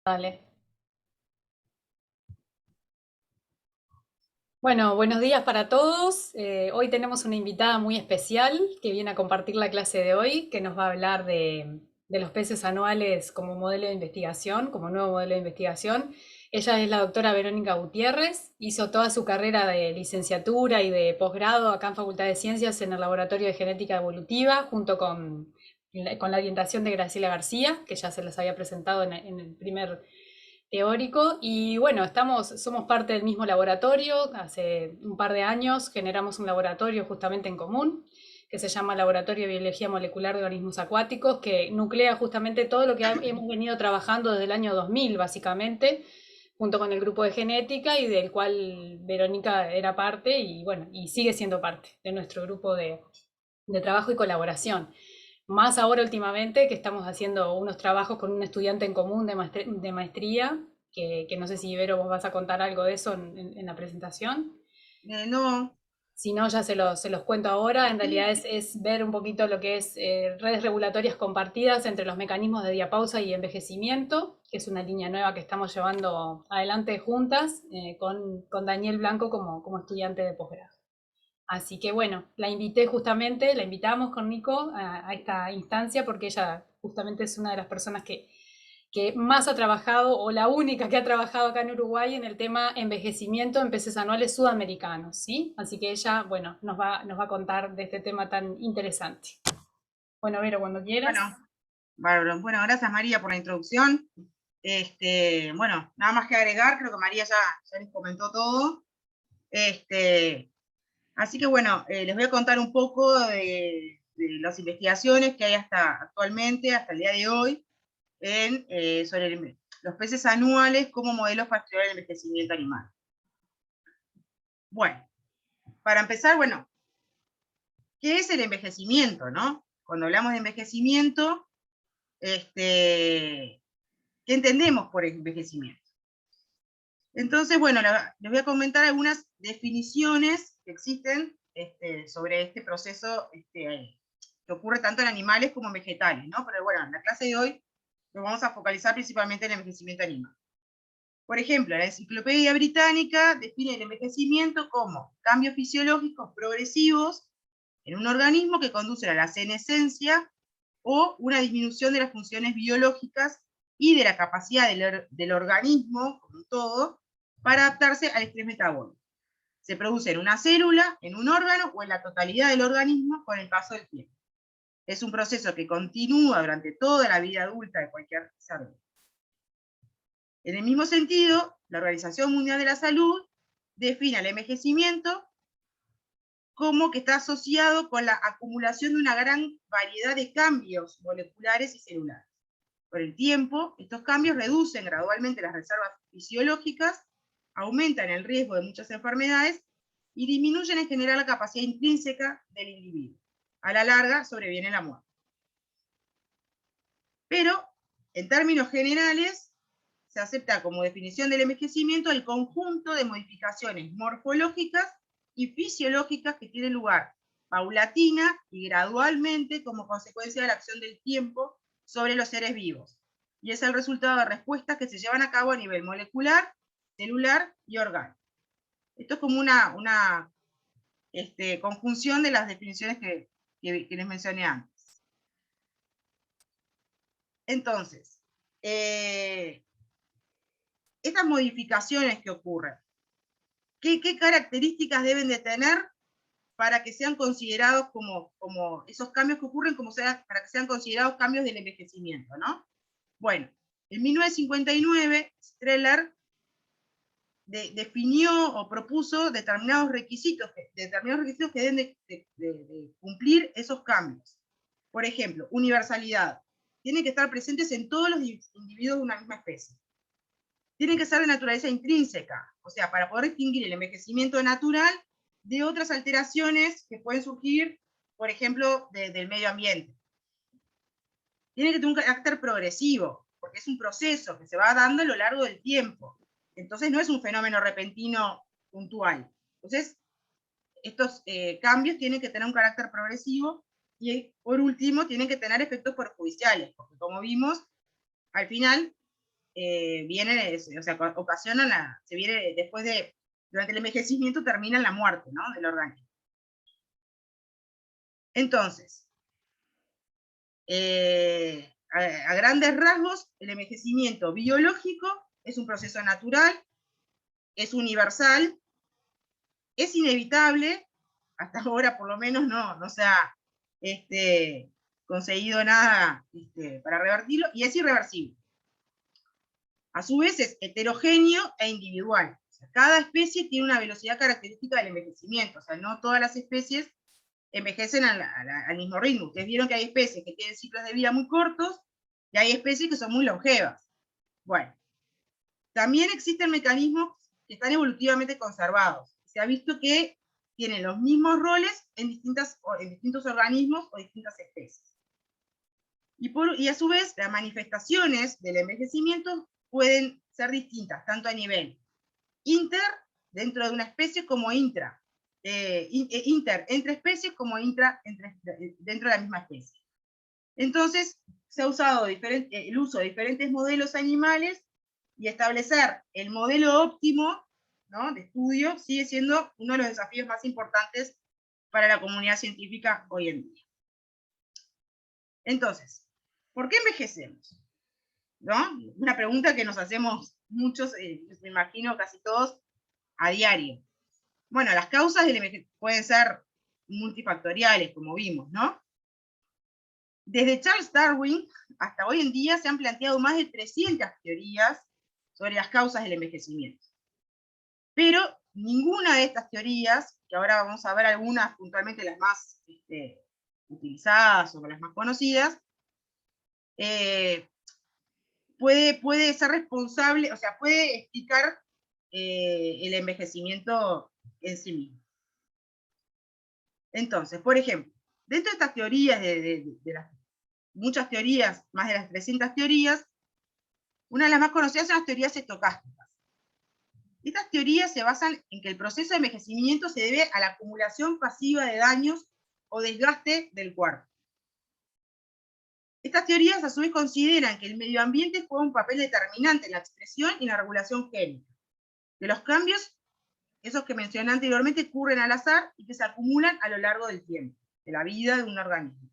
Dale. Bueno, buenos días para todos. Hoy tenemos una invitada muy especial que viene a compartir la clase de hoy, que nos va a hablar de los peces anuales como modelo de investigación, como nuevo modelo de investigación. Ella es la doctora Verónica Gutiérrez, hizo toda su carrera de licenciatura y de posgrado acá en Facultad de Ciencias en el Laboratorio de Genética Evolutiva, junto con la orientación de Graciela García, que ya se les había presentado en el primer teórico. Y bueno, somos parte del mismo laboratorio. Hace un par de años generamos un laboratorio justamente en común, que se llama Laboratorio de Biología Molecular de Organismos Acuáticos, que nuclea justamente todo lo que hemos venido trabajando desde el año 2000, básicamente, junto con el grupo de genética y del cual Verónica era parte y bueno, y sigue siendo parte de nuestro grupo de trabajo y colaboración. Más ahora últimamente que estamos haciendo unos trabajos con un estudiante en común de maestría, que no sé si Ibero vos vas a contar algo de eso en la presentación. No, Si no, ya se los cuento ahora. En realidad sí, es ver un poquito lo que es redes regulatorias compartidas entre los mecanismos de diapausa y envejecimiento, que es una línea nueva que estamos llevando adelante juntas con Daniel Blanco como estudiante de posgrado. Así que bueno, la invitamos con Nico a esta instancia porque ella justamente es una de las personas que más ha trabajado, o la única que ha trabajado acá en Uruguay en el tema envejecimiento en peces anuales sudamericanos, ¿sí? Así que ella, bueno, nos va a contar de este tema tan interesante. Bueno, Vero, cuando quieras. bueno, bárbaro. Bueno, gracias María por la introducción. Bueno, nada más que agregar, creo que María ya les comentó todo. Así que bueno, les voy a contar un poco de las investigaciones que hay hasta actualmente, hasta el día de hoy, sobre los peces anuales como modelos para estudiar el envejecimiento animal. Bueno, para empezar, bueno, ¿qué es el envejecimiento, no? Cuando hablamos de envejecimiento, ¿qué entendemos por envejecimiento? Entonces, bueno, les voy a comentar algunas definiciones que existen sobre este proceso que ocurre tanto en animales como en vegetales, ¿no? Pero bueno, en la clase de hoy nos vamos a focalizar principalmente en el envejecimiento animal. Por ejemplo, la Enciclopedia Británica define el envejecimiento como cambios fisiológicos progresivos en un organismo que conducen a la senescencia o una disminución de las funciones biológicas y de la capacidad del organismo, como todo, para adaptarse al estrés metabólico. Se produce en una célula, en un órgano o en la totalidad del organismo con el paso del tiempo. Es un proceso que continúa durante toda la vida adulta de cualquier ser vivo. En el mismo sentido, la Organización Mundial de la Salud define el envejecimiento como que está asociado con la acumulación de una gran variedad de cambios moleculares y celulares. Por el tiempo, estos cambios reducen gradualmente las reservas fisiológicas, aumentan el riesgo de muchas enfermedades y disminuyen en general la capacidad intrínseca del individuo. A la larga sobreviene la muerte. Pero, en términos generales, se acepta como definición del envejecimiento el conjunto de modificaciones morfológicas y fisiológicas que tienen lugar paulatina y gradualmente como consecuencia de la acción del tiempo sobre los seres vivos. Y es el resultado de respuestas que se llevan a cabo a nivel molecular, celular y orgánico. Esto es como una conjunción de las definiciones que les mencioné antes. Entonces, estas modificaciones que ocurren, ¿qué características deben de tener para que sean considerados como esos cambios que ocurren, para que sean considerados cambios del envejecimiento, ¿no? Bueno, en 1959, Streller definió o propuso determinados requisitos que deben de cumplir esos cambios. Por ejemplo, universalidad. Tienen que estar presentes en todos los individuos de una misma especie. Tienen que ser de naturaleza intrínseca, o sea, para poder distinguir el envejecimiento natural de otras alteraciones que pueden surgir, por ejemplo, del medio ambiente. Tiene que tener un carácter progresivo, porque es un proceso que se va dando a lo largo del tiempo. Entonces no es un fenómeno repentino puntual. Entonces, estos cambios tienen que tener un carácter progresivo y, por último, tienen que tener efectos perjudiciales, porque como vimos, al final o sea, ocasionan, se viene después de, durante el envejecimiento termina la muerte, ¿no?, del organismo. Entonces, a grandes rasgos, el envejecimiento biológico es un proceso natural, es universal, es inevitable, hasta ahora por lo menos no se ha conseguido nada para revertirlo, y es irreversible. A su vez es heterogéneo e individual. O sea, cada especie tiene una velocidad característica del envejecimiento, o sea, no todas las especies envejecen al mismo ritmo. Ustedes vieron que hay especies que tienen ciclos de vida muy cortos y hay especies que son muy longevas. Bueno, también existen mecanismos que están evolutivamente conservados. Se ha visto que tienen los mismos roles en distintos organismos o distintas especies. Y a su vez, las manifestaciones del envejecimiento pueden ser distintas, tanto a nivel inter, dentro de una especie, como inter, entre especies, como intra, dentro de la misma especie. Entonces, se ha usado el uso de diferentes modelos animales, y establecer el modelo óptimo, ¿no?, de estudio sigue siendo uno de los desafíos más importantes para la comunidad científica hoy en día. Entonces, ¿por qué envejecemos? ¿No? Una pregunta que nos hacemos muchos, me imagino casi todos, a diario. Bueno, las causas del envejecimiento pueden ser multifactoriales, como vimos, ¿no? Desde Charles Darwin hasta hoy en día se han planteado más de 300 teorías sobre las causas del envejecimiento. Pero ninguna de estas teorías, que ahora vamos a ver algunas puntualmente las más utilizadas o las más conocidas, puede ser responsable, o sea, puede explicar el envejecimiento en sí mismo. Entonces, por ejemplo, dentro de estas teorías, de las muchas teorías, más de las 300 teorías, una de las más conocidas son las teorías estocásticas. Estas teorías se basan en que el proceso de envejecimiento se debe a la acumulación pasiva de daños o desgaste del cuerpo. Estas teorías a su vez consideran que el medio ambiente juega un papel determinante en la expresión y la regulación génica, que los cambios, esos que mencioné anteriormente, ocurren al azar y que se acumulan a lo largo del tiempo, de la vida de un organismo.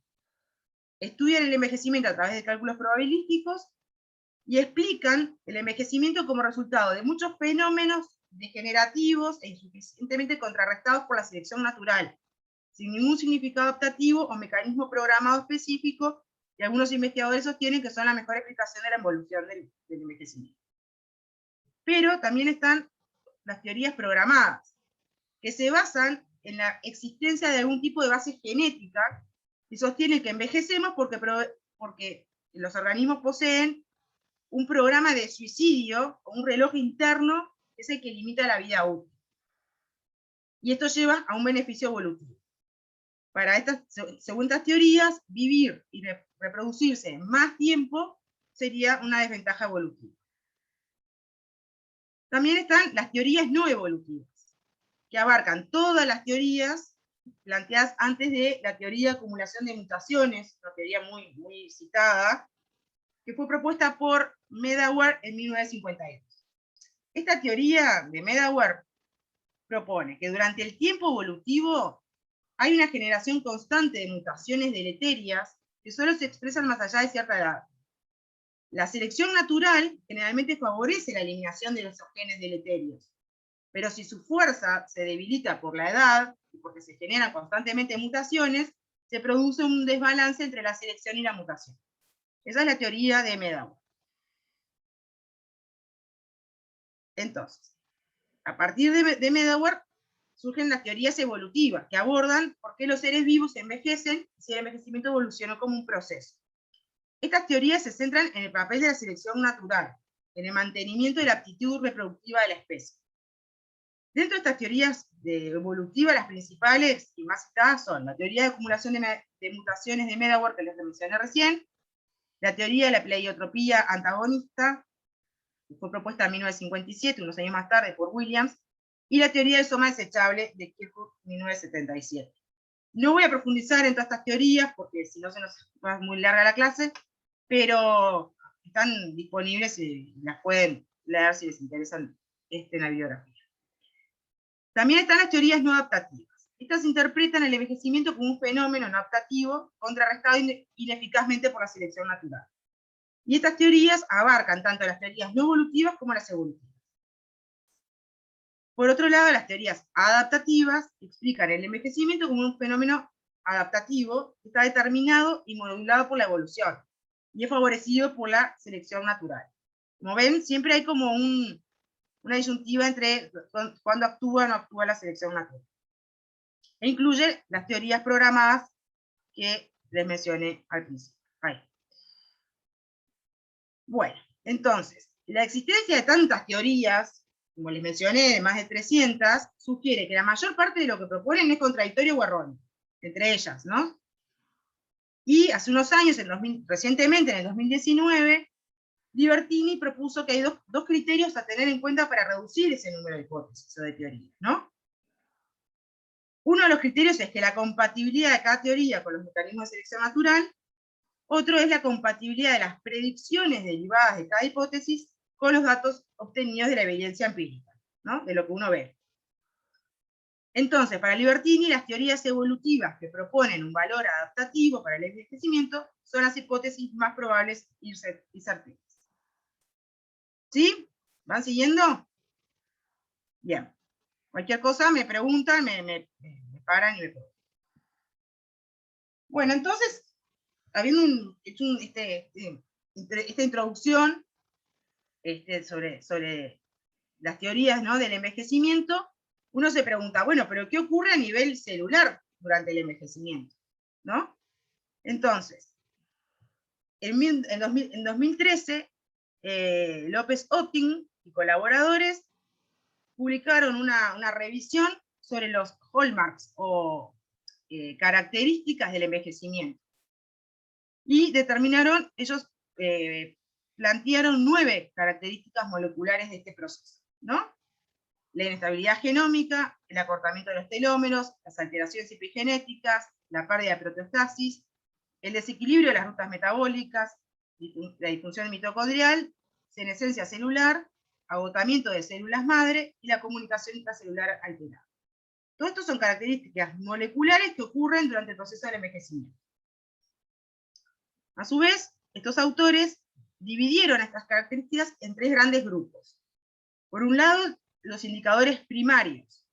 Estudian el envejecimiento a través de cálculos probabilísticos y explican el envejecimiento como resultado de muchos fenómenos degenerativos e insuficientemente contrarrestados por la selección natural, sin ningún significado adaptativo o mecanismo programado específico, y algunos investigadores sostienen que son la mejor explicación de la evolución del envejecimiento. Pero también están las teorías programadas, que se basan en la existencia de algún tipo de base genética, y sostienen que envejecemos porque los organismos poseen un programa de suicidio o un reloj interno que es el que limita la vida útil. Y esto lleva a un beneficio evolutivo. Para estas, según estas teorías, vivir y reproducirse más tiempo sería una desventaja evolutiva. También están las teorías no evolutivas, que abarcan todas las teorías planteadas antes de la teoría de acumulación de mutaciones, una teoría muy citada, que fue propuesta por Medawar en 1952. Esta teoría de Medawar propone que durante el tiempo evolutivo hay una generación constante de mutaciones deleterias que solo se expresan más allá de cierta edad. La selección natural generalmente favorece la eliminación de esos genes deleterios, pero si su fuerza se debilita por la edad y porque se generan constantemente mutaciones, se produce un desbalance entre la selección y la mutación. Esa es la teoría de Medawar. Entonces, a partir de Medawar surgen las teorías evolutivas, que abordan por qué los seres vivos envejecen y si el envejecimiento evolucionó como un proceso. Estas teorías se centran en el papel de la selección natural, en el mantenimiento de la aptitud reproductiva de la especie. Dentro de estas teorías evolutivas, las principales y más citadas son la teoría de acumulación de mutaciones de Medawar, que les mencioné recién, la teoría de la pleiotropía antagonista, que fue propuesta en 1957, unos años más tarde, por Williams, y la teoría del soma desechable de Kirchhoff, 1977. No voy a profundizar en todas estas teorías, porque si no se nos va muy larga la clase, pero están disponibles y las pueden leer si les interesan en la bibliografía. También están las teorías no adaptativas. Estas interpretan el envejecimiento como un fenómeno no adaptativo, contrarrestado ineficazmente por la selección natural. Y estas teorías abarcan tanto las teorías no evolutivas como las evolutivas. Por otro lado, las teorías adaptativas explican el envejecimiento como un fenómeno adaptativo que está determinado y modulado por la evolución y es favorecido por la selección natural. Como ven, siempre hay como una disyuntiva entre cuando actúa o no actúa la selección natural. E incluye las teorías programadas que les mencioné al principio. Ahí. Bueno, entonces, la existencia de tantas teorías, como les mencioné, de más de 300, sugiere que la mayor parte de lo que proponen es contradictorio o erróneo, entre ellas, ¿no? Y hace unos años, recientemente, en el 2019, Libertini propuso que hay dos criterios a tener en cuenta para reducir ese número de hipótesis o de teorías, ¿no? Uno de los criterios es que la compatibilidad de cada teoría con los mecanismos de selección natural. Otro es la compatibilidad de las predicciones derivadas de cada hipótesis con los datos obtenidos de la evidencia empírica, ¿no? De lo que uno ve. Entonces, para Libertini, las teorías evolutivas que proponen un valor adaptativo para el envejecimiento son las hipótesis más probables y certeras. ¿Sí? ¿Van siguiendo? Bien. Cualquier cosa me preguntan, me paran y me preguntan. Bueno, entonces, habiendo hecho esta introducción sobre las teorías, ¿no?, del envejecimiento, uno se pregunta, bueno, pero ¿qué ocurre a nivel celular durante el envejecimiento? ¿No? Entonces, en 2013, López Otting y colaboradores publicaron una revisión sobre los hallmarks o características del envejecimiento. Y determinaron, ellos plantearon 9 características moleculares de este proceso, ¿no? La inestabilidad genómica, el acortamiento de los telómeros, las alteraciones epigenéticas, la pérdida de proteostasis, el desequilibrio de las rutas metabólicas, la disfunción mitocondrial, senescencia celular, agotamiento de células madre y la comunicación intracelular alterada. Todo esto son características moleculares que ocurren durante el proceso del envejecimiento. A su vez, estos autores dividieron estas características en 3 grandes grupos. Por un lado, los indicadores primarios,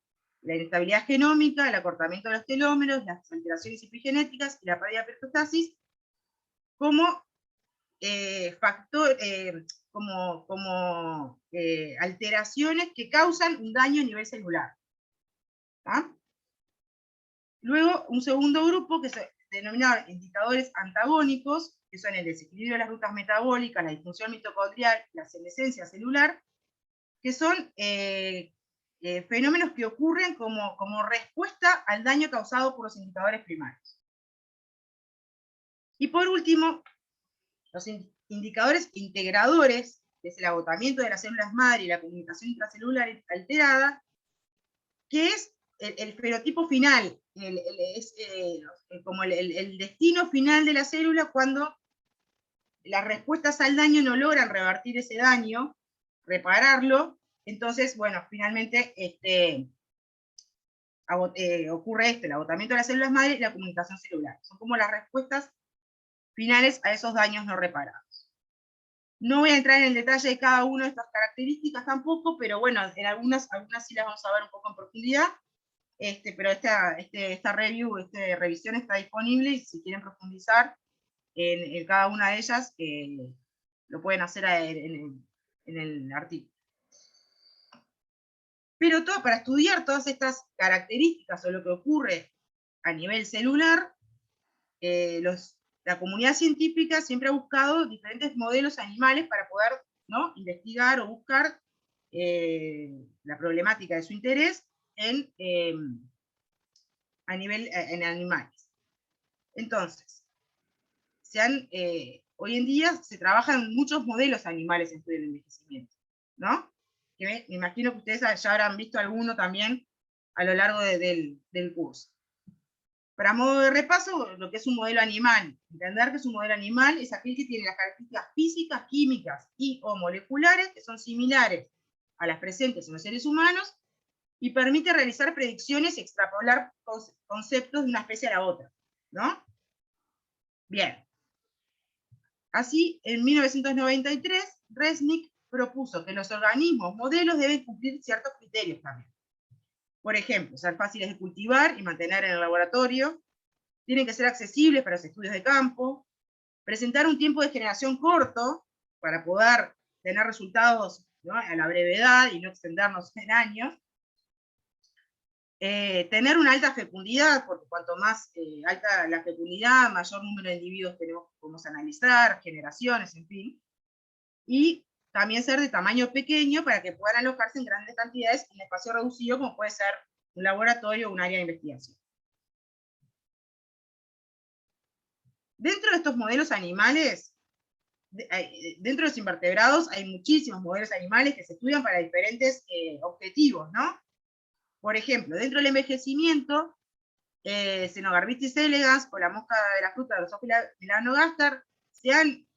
la inestabilidad genómica, el acortamiento de los telómeros, las alteraciones epigenéticas y la pérdida de proteostasis, como alteraciones que causan un daño a nivel celular. ¿Ah? Luego, un segundo grupo que se denomina indicadores antagónicos, que son el desequilibrio de las rutas metabólicas, la disfunción mitocondrial, la senescencia celular, que son fenómenos que ocurren como respuesta al daño causado por los indicadores primarios. Y por último, los indicadores integradores, que es el agotamiento de las células madre y la comunicación intracelular alterada, que es el fenotipo final, como el destino final de la célula cuando las respuestas al daño no logran revertir ese daño, repararlo. Entonces, bueno, finalmente ocurre el agotamiento de las células madre y la comunicación celular. Son como las respuestas finales a esos daños no reparados. No voy a entrar en el detalle de cada una de estas características tampoco, pero bueno, en algunas sí las vamos a ver un poco en profundidad. Pero esta revisión está disponible y si quieren profundizar en cada una de ellas, lo pueden hacer en el artículo. Pero para estudiar todas estas características o lo que ocurre a nivel celular, la comunidad científica siempre ha buscado diferentes modelos animales para poder, ¿no?, investigar o buscar la problemática de su interés en animales. Entonces, hoy en día se trabajan muchos modelos animales en estudio del envejecimiento, ¿no? Que me imagino que ustedes ya habrán visto alguno también a lo largo del curso. Para modo de repaso, lo que es un modelo animal. Entender que es un modelo animal es aquel que tiene las características físicas, químicas y o moleculares que son similares a las presentes en los seres humanos y permite realizar predicciones y extrapolar conceptos de una especie a la otra, ¿no? Bien. Así, en 1993, Resnick propuso que los organismos modelos deben cumplir ciertos criterios también. Por ejemplo, ser fáciles de cultivar y mantener en el laboratorio, tienen que ser accesibles para los estudios de campo, presentar un tiempo de generación corto para poder tener resultados, ¿no?, a la brevedad y no extendernos en años, tener una alta fecundidad, porque cuanto más alta la fecundidad, mayor número de individuos podemos analizar, generaciones, en fin, y también ser de tamaño pequeño para que puedan alojarse en grandes cantidades en espacio reducido, como puede ser un laboratorio o un área de investigación. Dentro de estos modelos animales, dentro de los invertebrados, hay muchísimos modelos animales que se estudian para diferentes objetivos, ¿no? Por ejemplo, dentro del envejecimiento, Xenogarbitis elegans o la mosca de la fruta de los melanogaster se han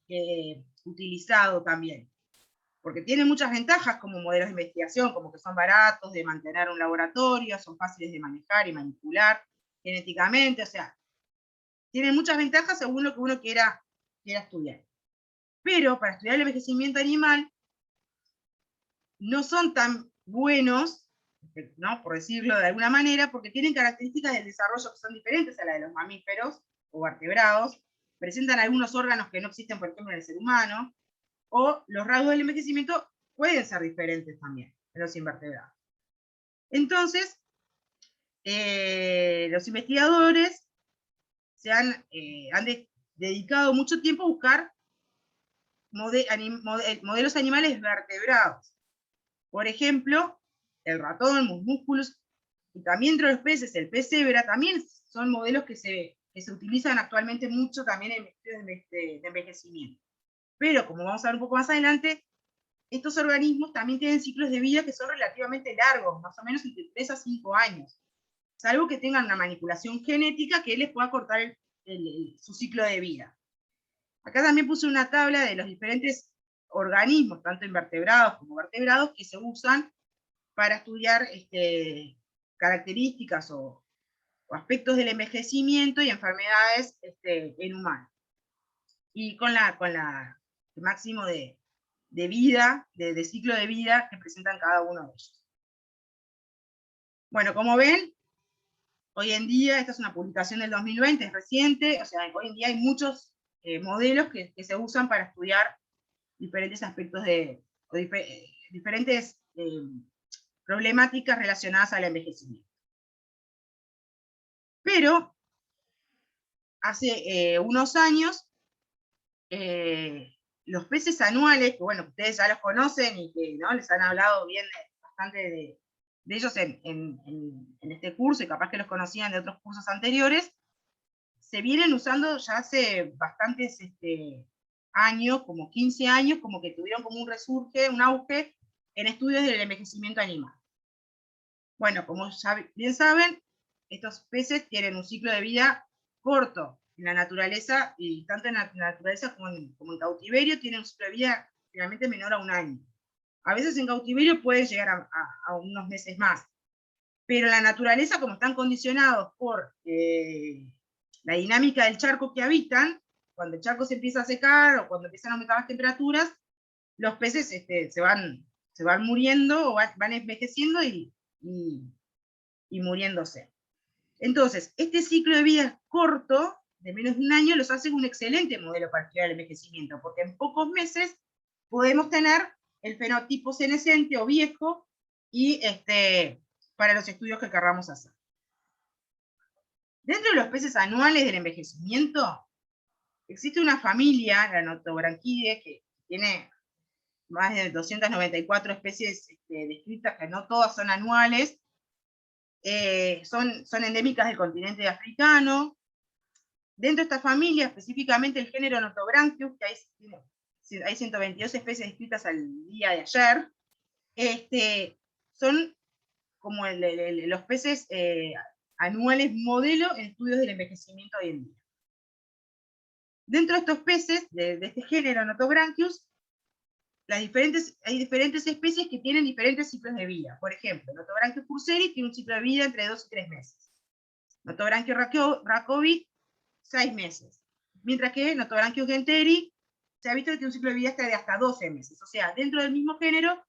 utilizado también, porque tienen muchas ventajas como modelos de investigación, como que son baratos de mantener un laboratorio, son fáciles de manejar y manipular genéticamente, o sea, tienen muchas ventajas según lo que uno quiera estudiar. Pero para estudiar el envejecimiento animal, no son tan buenos, ¿no?, por decirlo de alguna manera, porque tienen características del desarrollo que son diferentes a las de los mamíferos o vertebrados, presentan algunos órganos que no existen, por ejemplo, en el ser humano, o los rasgos del envejecimiento pueden ser diferentes también en los invertebrados. Entonces, los investigadores se han dedicado mucho tiempo a buscar modelos animales vertebrados. Por ejemplo, el ratón, Musculus, y también entre los peces, el pez cebra, también son modelos que se utilizan actualmente mucho también en estudios de envejecimiento. Pero, como vamos a ver un poco más adelante, estos organismos también tienen ciclos de vida que son relativamente largos, más o menos entre 3 a 5 años, salvo que tengan una manipulación genética que les pueda cortar su ciclo de vida. Acá también puse una tabla de los diferentes organismos, tanto invertebrados como vertebrados, que se usan para estudiar características o aspectos del envejecimiento y enfermedades en humanos. Y con el máximo de vida, de ciclo de vida que presentan cada uno de ellos. Bueno, como ven, hoy en día, esta es una publicación del 2020, es reciente, o sea, hoy en día hay muchos modelos que se usan para estudiar diferentes aspectos diferentes problemáticas relacionadas al envejecimiento. Pero, hace unos años, los peces anuales, que bueno, ustedes ya los conocen y que, ¿no?, les han hablado bien bastante de ellos en este curso, y capaz que los conocían de otros cursos anteriores, se vienen usando ya hace bastantes años, como 15 años, como que tuvieron como un resurge, un auge en estudios del envejecimiento animal. Bueno, como ya bien saben, estos peces tienen un ciclo de vida corto en la naturaleza, y tanto en la naturaleza como en cautiverio tienen un ciclo de vida generalmente menor a un año. A veces en cautiverio puede llegar a unos meses más. Pero en la naturaleza, como están condicionados por la dinámica del charco que habitan, cuando el charco se empieza a secar o cuando empiezan a aumentar las temperaturas, los peces se van muriendo o van envejeciendo y muriéndose. Entonces, este ciclo de vida corto, de menos de un año, los hace un excelente modelo para estudiar el envejecimiento, porque en pocos meses podemos tener el fenotipo senescente o viejo y para los estudios que querramos hacer. Dentro de los peces anuales del envejecimiento, existe una familia, la Notobranchidae, que tiene más de 294 especies descritas, que no todas son anuales, son endémicas del continente africano. Dentro de esta familia, específicamente el género Notobranchius, que hay 122 especies descritas al día de ayer, son como los peces anuales modelo en estudios del envejecimiento hoy en día. Dentro de estos peces, de este género Notobranchius, hay diferentes especies que tienen diferentes ciclos de vida. Por ejemplo, Notobranchius purceri tiene un ciclo de vida entre 2 y 3 meses. Notobranchius racovi, 6 meses. Mientras que Notobranchius genteri se ha visto que tiene un ciclo de vida hasta 12 meses. O sea, dentro del mismo género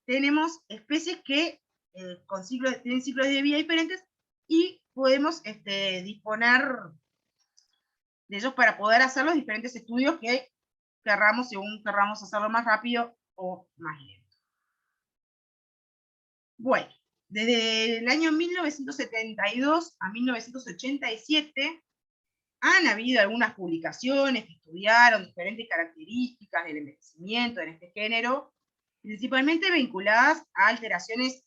tenemos especies que tienen ciclos de vida diferentes y podemos disponer de ellos para poder hacer los diferentes estudios que querramos, según querramos hacerlo más rápido o más lento. Bueno, desde el año 1972 a 1987 han habido algunas publicaciones que estudiaron diferentes características del envejecimiento en este género, principalmente vinculadas a alteraciones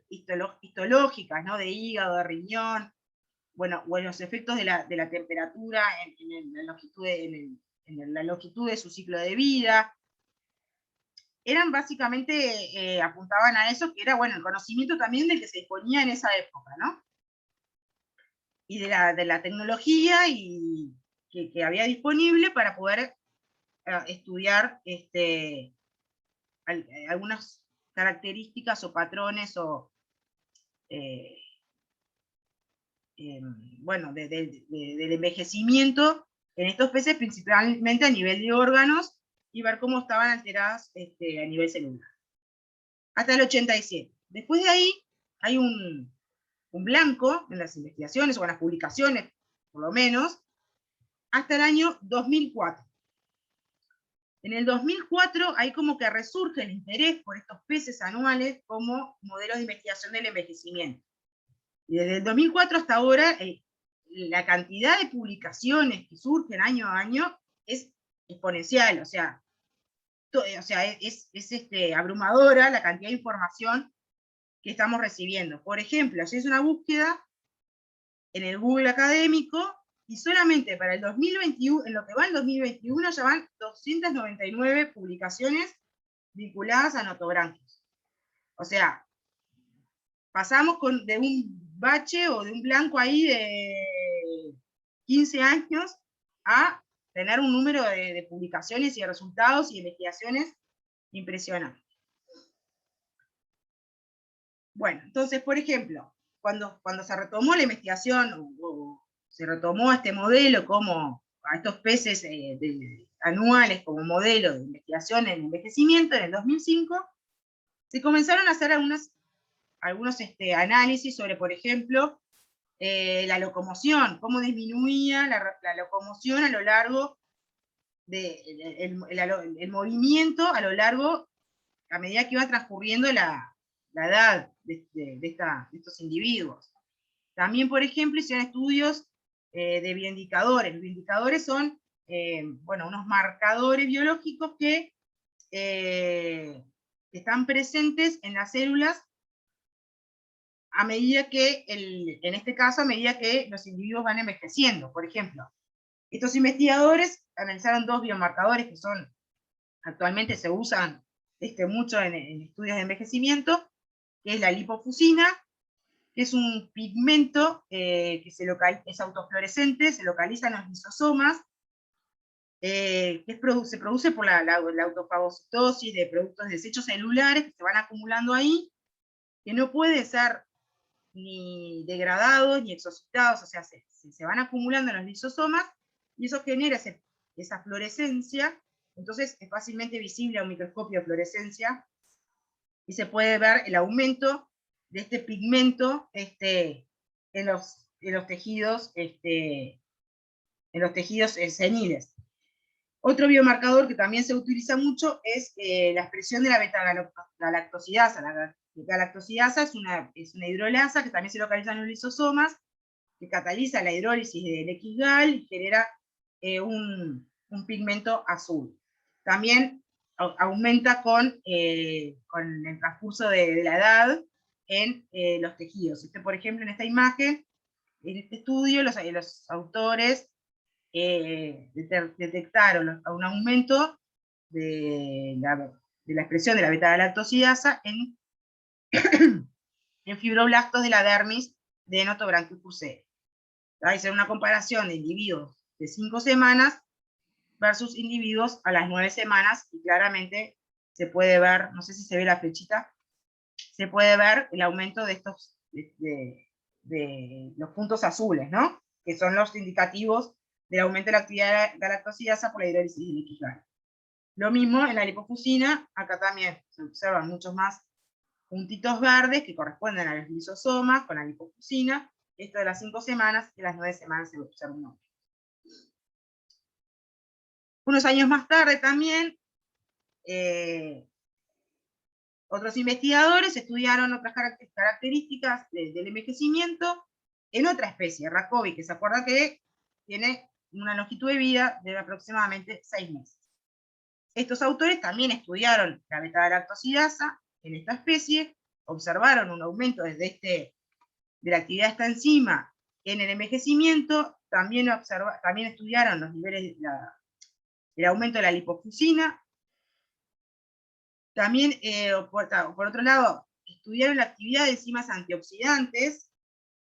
histológicas, ¿no? De hígado, de riñón, bueno, o los efectos de la temperatura en la longitud de su ciclo de vida. Eran básicamente, apuntaban a eso, que era, bueno, el conocimiento también del que se disponía en esa época, ¿no? Y de la tecnología y que había disponible para poder estudiar algunas características o patrones o bueno, del envejecimiento en estos peces, principalmente a nivel de órganos, y ver cómo estaban alteradas a nivel celular. Hasta el 87. Después de ahí hay un blanco en las investigaciones o en las publicaciones, por lo menos, hasta el año 2004. En el 2004 hay como que resurge el interés por estos peces anuales como modelos de investigación del envejecimiento. Y desde el 2004 hasta ahora, la cantidad de publicaciones que surgen año a año es exponencial, o sea es abrumadora la cantidad de información que estamos recibiendo. Por ejemplo, ayer hice una búsqueda en el Google académico y solamente para el 2021, en lo que va el 2021, ya van 299 publicaciones vinculadas a Notobranchius. O sea, pasamos de un bache o de un blanco ahí de 15 años a tener un número de publicaciones y de resultados y de investigaciones impresionante. Bueno, entonces, por ejemplo, cuando se retomó la investigación o se retomó este modelo como a estos peces anuales como modelo de investigación en envejecimiento en el 2005, se comenzaron a hacer algunos análisis sobre, por ejemplo, la locomoción, cómo disminuía la locomoción a lo largo el movimiento a lo largo, a medida que iba transcurriendo la edad de estos individuos. También, por ejemplo, hicieron estudios de bioindicadores. Los bioindicadores son bueno, unos marcadores biológicos que están presentes en las células a medida que, en este caso, a medida que los individuos van envejeciendo. Por ejemplo, estos investigadores analizaron dos biomarcadores que actualmente se usan mucho en estudios de envejecimiento, que es la lipofusina, que es un pigmento que es autofluorescente, se localiza en los lisosomas, que se produce por la autofagocitosis de productos de desechos celulares que se van acumulando ahí, que no pueden ser ni degradados ni exocitados, o sea, se van acumulando en los lisosomas, y eso genera esa fluorescencia. Entonces es fácilmente visible a un microscopio de fluorescencia, y se puede ver el aumento de este pigmento en los tejidos, seniles. Otro biomarcador que también se utiliza mucho es la expresión de la beta-galactosidasa. La galactosidasa es una hidrolasa que también se localiza en los lisosomas, que cataliza la hidrólisis del X-gal y genera un pigmento azul. También aumenta con el transcurso de la edad en los tejidos. Por ejemplo, en esta imagen, en este estudio, los autores detectaron un aumento de la expresión de la beta-galactosidasa en fibroblastos de la dermis de Notobranchius fuseri. Hice una comparación de individuos de 5 semanas versus individuos a las 9 semanas, y claramente se puede ver, no sé si se ve la flechita, se puede ver el aumento de estos, de los puntos azules, ¿no? Que son los indicativos del aumento de la actividad galactosidasa por la hidrólisis ilequical. Lo mismo en la lipofusina, acá también se observan muchos más puntitos verdes que corresponden a los lisosomas con la lipofusina. Esto de las 5 semanas, y las 9 semanas se observa un aumento. Unos años más tarde también, otros investigadores estudiaron otras características del envejecimiento en otra especie, Racobi, que se acuerda que tiene una longitud de vida de aproximadamente 6 meses. Estos autores también estudiaron la beta-galactosidasa en esta especie, observaron un aumento de la actividad de esta enzima en el envejecimiento, también estudiaron los niveles el aumento de la lipofusina. También, por otro lado, estudiaron la actividad de enzimas antioxidantes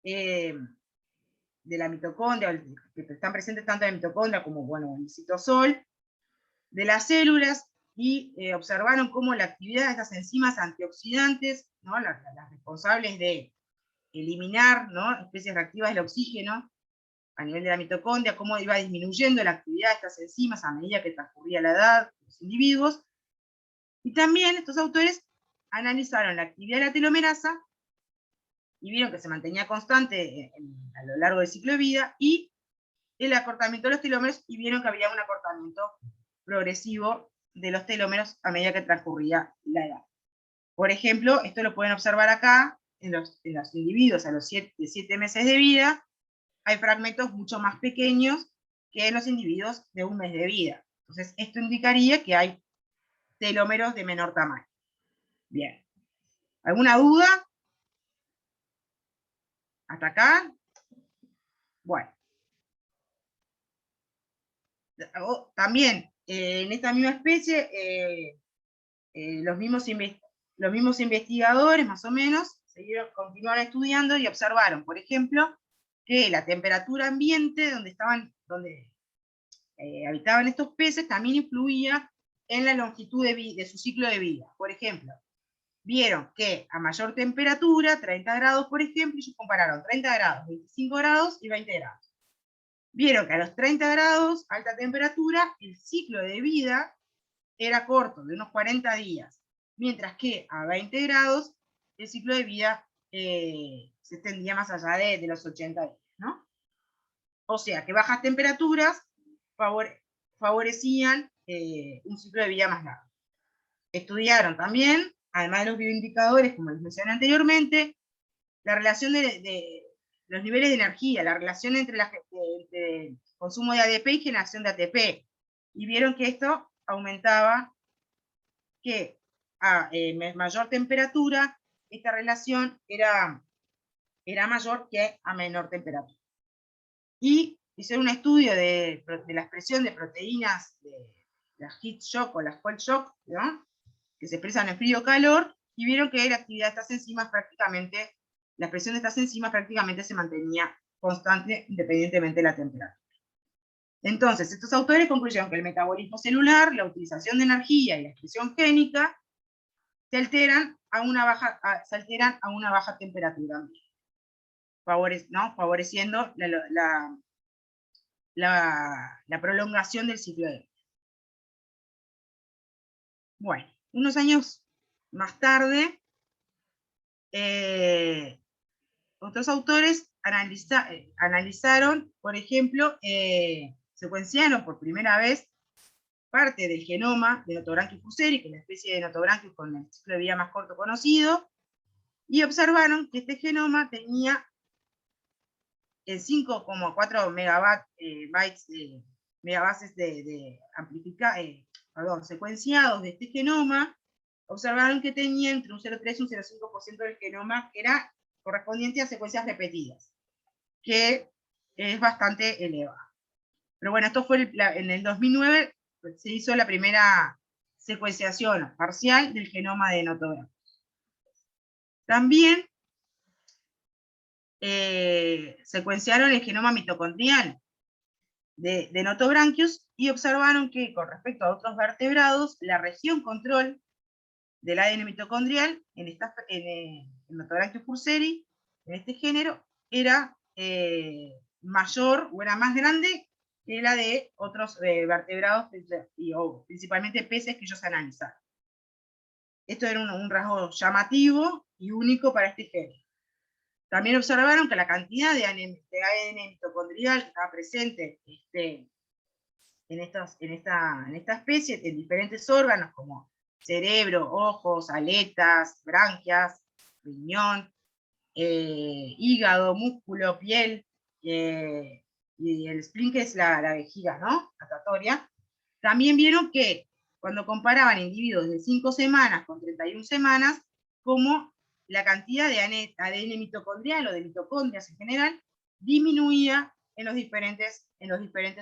de la mitocondria, que están presentes tanto en la mitocondria como, bueno, en el citosol de las células, y observaron cómo la actividad de estas enzimas antioxidantes, ¿no? las responsables de eliminar, ¿no?, especies reactivas del oxígeno a nivel de la mitocondria, cómo iba disminuyendo la actividad de estas enzimas a medida que transcurría la edad de los individuos. Y también estos autores analizaron la actividad de la telomerasa y vieron que se mantenía constante a lo largo del ciclo de vida, y el acortamiento de los telómeros, y vieron que había un acortamiento progresivo de los telómeros a medida que transcurría la edad. Por ejemplo, esto lo pueden observar acá, en los individuos a los 7 meses de vida, hay fragmentos mucho más pequeños que en los individuos de 1 mes de vida. Entonces, esto indicaría que hay telómeros de menor tamaño. Bien. ¿Alguna duda? ¿Hasta acá? Bueno. También, en esta misma especie, los mismos investigadores, más o menos, continuaron estudiando y observaron, por ejemplo, que la temperatura ambiente donde habitaban estos peces también influía en la longitud de su ciclo de vida. Por ejemplo, vieron que a mayor temperatura, 30 grados, por ejemplo, ellos compararon 30 grados, 25 grados y 20 grados. Vieron que a los 30 grados, alta temperatura, el ciclo de vida era corto, de unos 40 días, mientras que a 20 grados el ciclo de vida se extendía más allá de los 80 días, ¿no? O sea, que bajas temperaturas favorecían un ciclo de vida más largo. Estudiaron también, además de los bioindicadores, como les mencioné anteriormente, la relación de los niveles de energía, la relación entre el consumo de ADP y generación de ATP, y vieron que esto aumentaba, que a mayor temperatura, esta relación era mayor que a menor temperatura. Y hicieron un estudio de la expresión de proteínas de las heat shock o las cold shock, ¿no?, que se expresan en frío-calor, y vieron que la actividad de estas enzimas prácticamente, la expresión de estas enzimas prácticamente se mantenía constante independientemente de la temperatura. Entonces, estos autores concluyeron que el metabolismo celular, la utilización de energía y la expresión génica se alteran a una baja temperatura, favoreciendo la prolongación del ciclo de vida. Bueno, unos años más tarde, otros autores analizaron, por ejemplo, secuenciaron por primera vez parte del genoma de Notobranchius fuseri, que es la especie de Notobranchius con el ciclo de vida más corto conocido, y observaron que este genoma tenía el 5,4 megabases secuenciados de este genoma. Observaron que tenía entre un 0,3 y un 0,5% del genoma que era correspondiente a secuencias repetidas, que es bastante elevado. Pero bueno, esto fue en el 2009, se hizo la primera secuenciación parcial del genoma de Notobranchius. También secuenciaron el genoma mitocondrial de Notobranchius y observaron que con respecto a otros vertebrados, la región control del ADN mitocondrial en Notobranchius furseri, en este género, era mayor o era más grande que la de otros vertebrados, o principalmente peces que ellos analizaron. Esto era un rasgo llamativo y único para este género. También observaron que la cantidad de ADN mitocondrial que estaba presente en esta especie, en diferentes órganos como cerebro, ojos, aletas, branquias, riñón, hígado, músculo, piel, y el spleen, que es la vejiga, ¿no? Natatoria. También vieron que cuando comparaban individuos de 5 semanas con 31 semanas, como la cantidad de ADN mitocondrial o de mitocondrias en general disminuía en los diferentes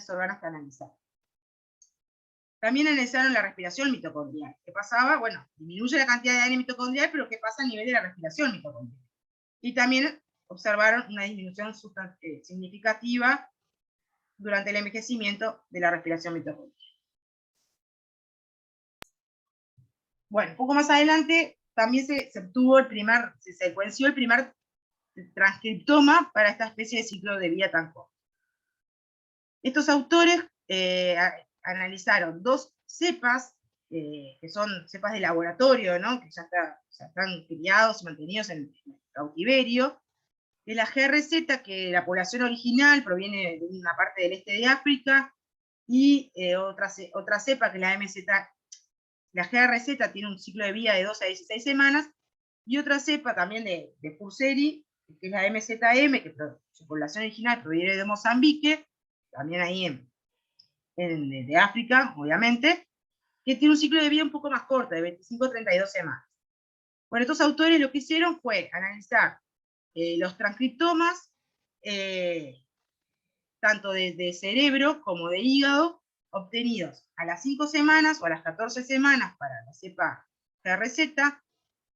órganos que analizaron. También analizaron la respiración mitocondrial. ¿Qué pasaba? Bueno, disminuye la cantidad de ADN mitocondrial, pero ¿qué pasa a nivel de la respiración mitocondrial? Y también observaron una disminución significativa durante el envejecimiento de la respiración mitocondrial. Bueno, un poco más adelante también se secuenció el primer transcriptoma para esta especie de ciclo de vida tan corto. Estos autores analizaron 2 cepas, que son cepas de laboratorio, ¿no? Que ya están criados y mantenidos en cautiverio, de la GRZ, que la población original proviene de una parte del este de África, y otra cepa, que la MZ. La GRZ tiene un ciclo de vida de 12 a 16 semanas, y otra cepa también de Furseri, que es la MZM, que su población original proviene de Mozambique, también ahí de África, obviamente, que tiene un ciclo de vida un poco más corto, de 25 a 32 semanas. Bueno, estos autores lo que hicieron fue analizar los transcriptomas, tanto de cerebro como de hígado, obtenidos a las 5 semanas o a las 14 semanas para la cepa GRZ,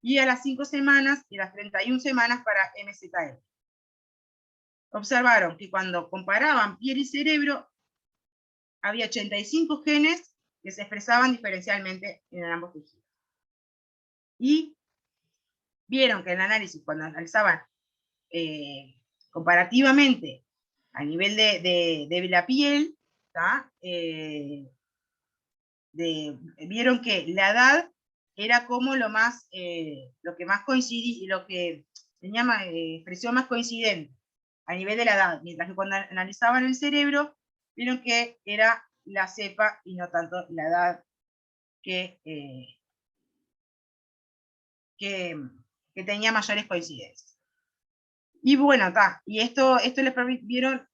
y a las 5 semanas y a las 31 semanas para MZM. Observaron que cuando comparaban piel y cerebro, había 85 genes que se expresaban diferencialmente en ambos tejidos. Y vieron que en el análisis, cuando analizaban comparativamente a nivel de la piel, vieron que la edad era como lo que más coincidía, lo que tenía expresión más coincidente a nivel de la edad, mientras que cuando analizaban el cerebro, vieron que era la cepa y no tanto la edad que tenía mayores coincidencias. Y bueno, y esto les permitió a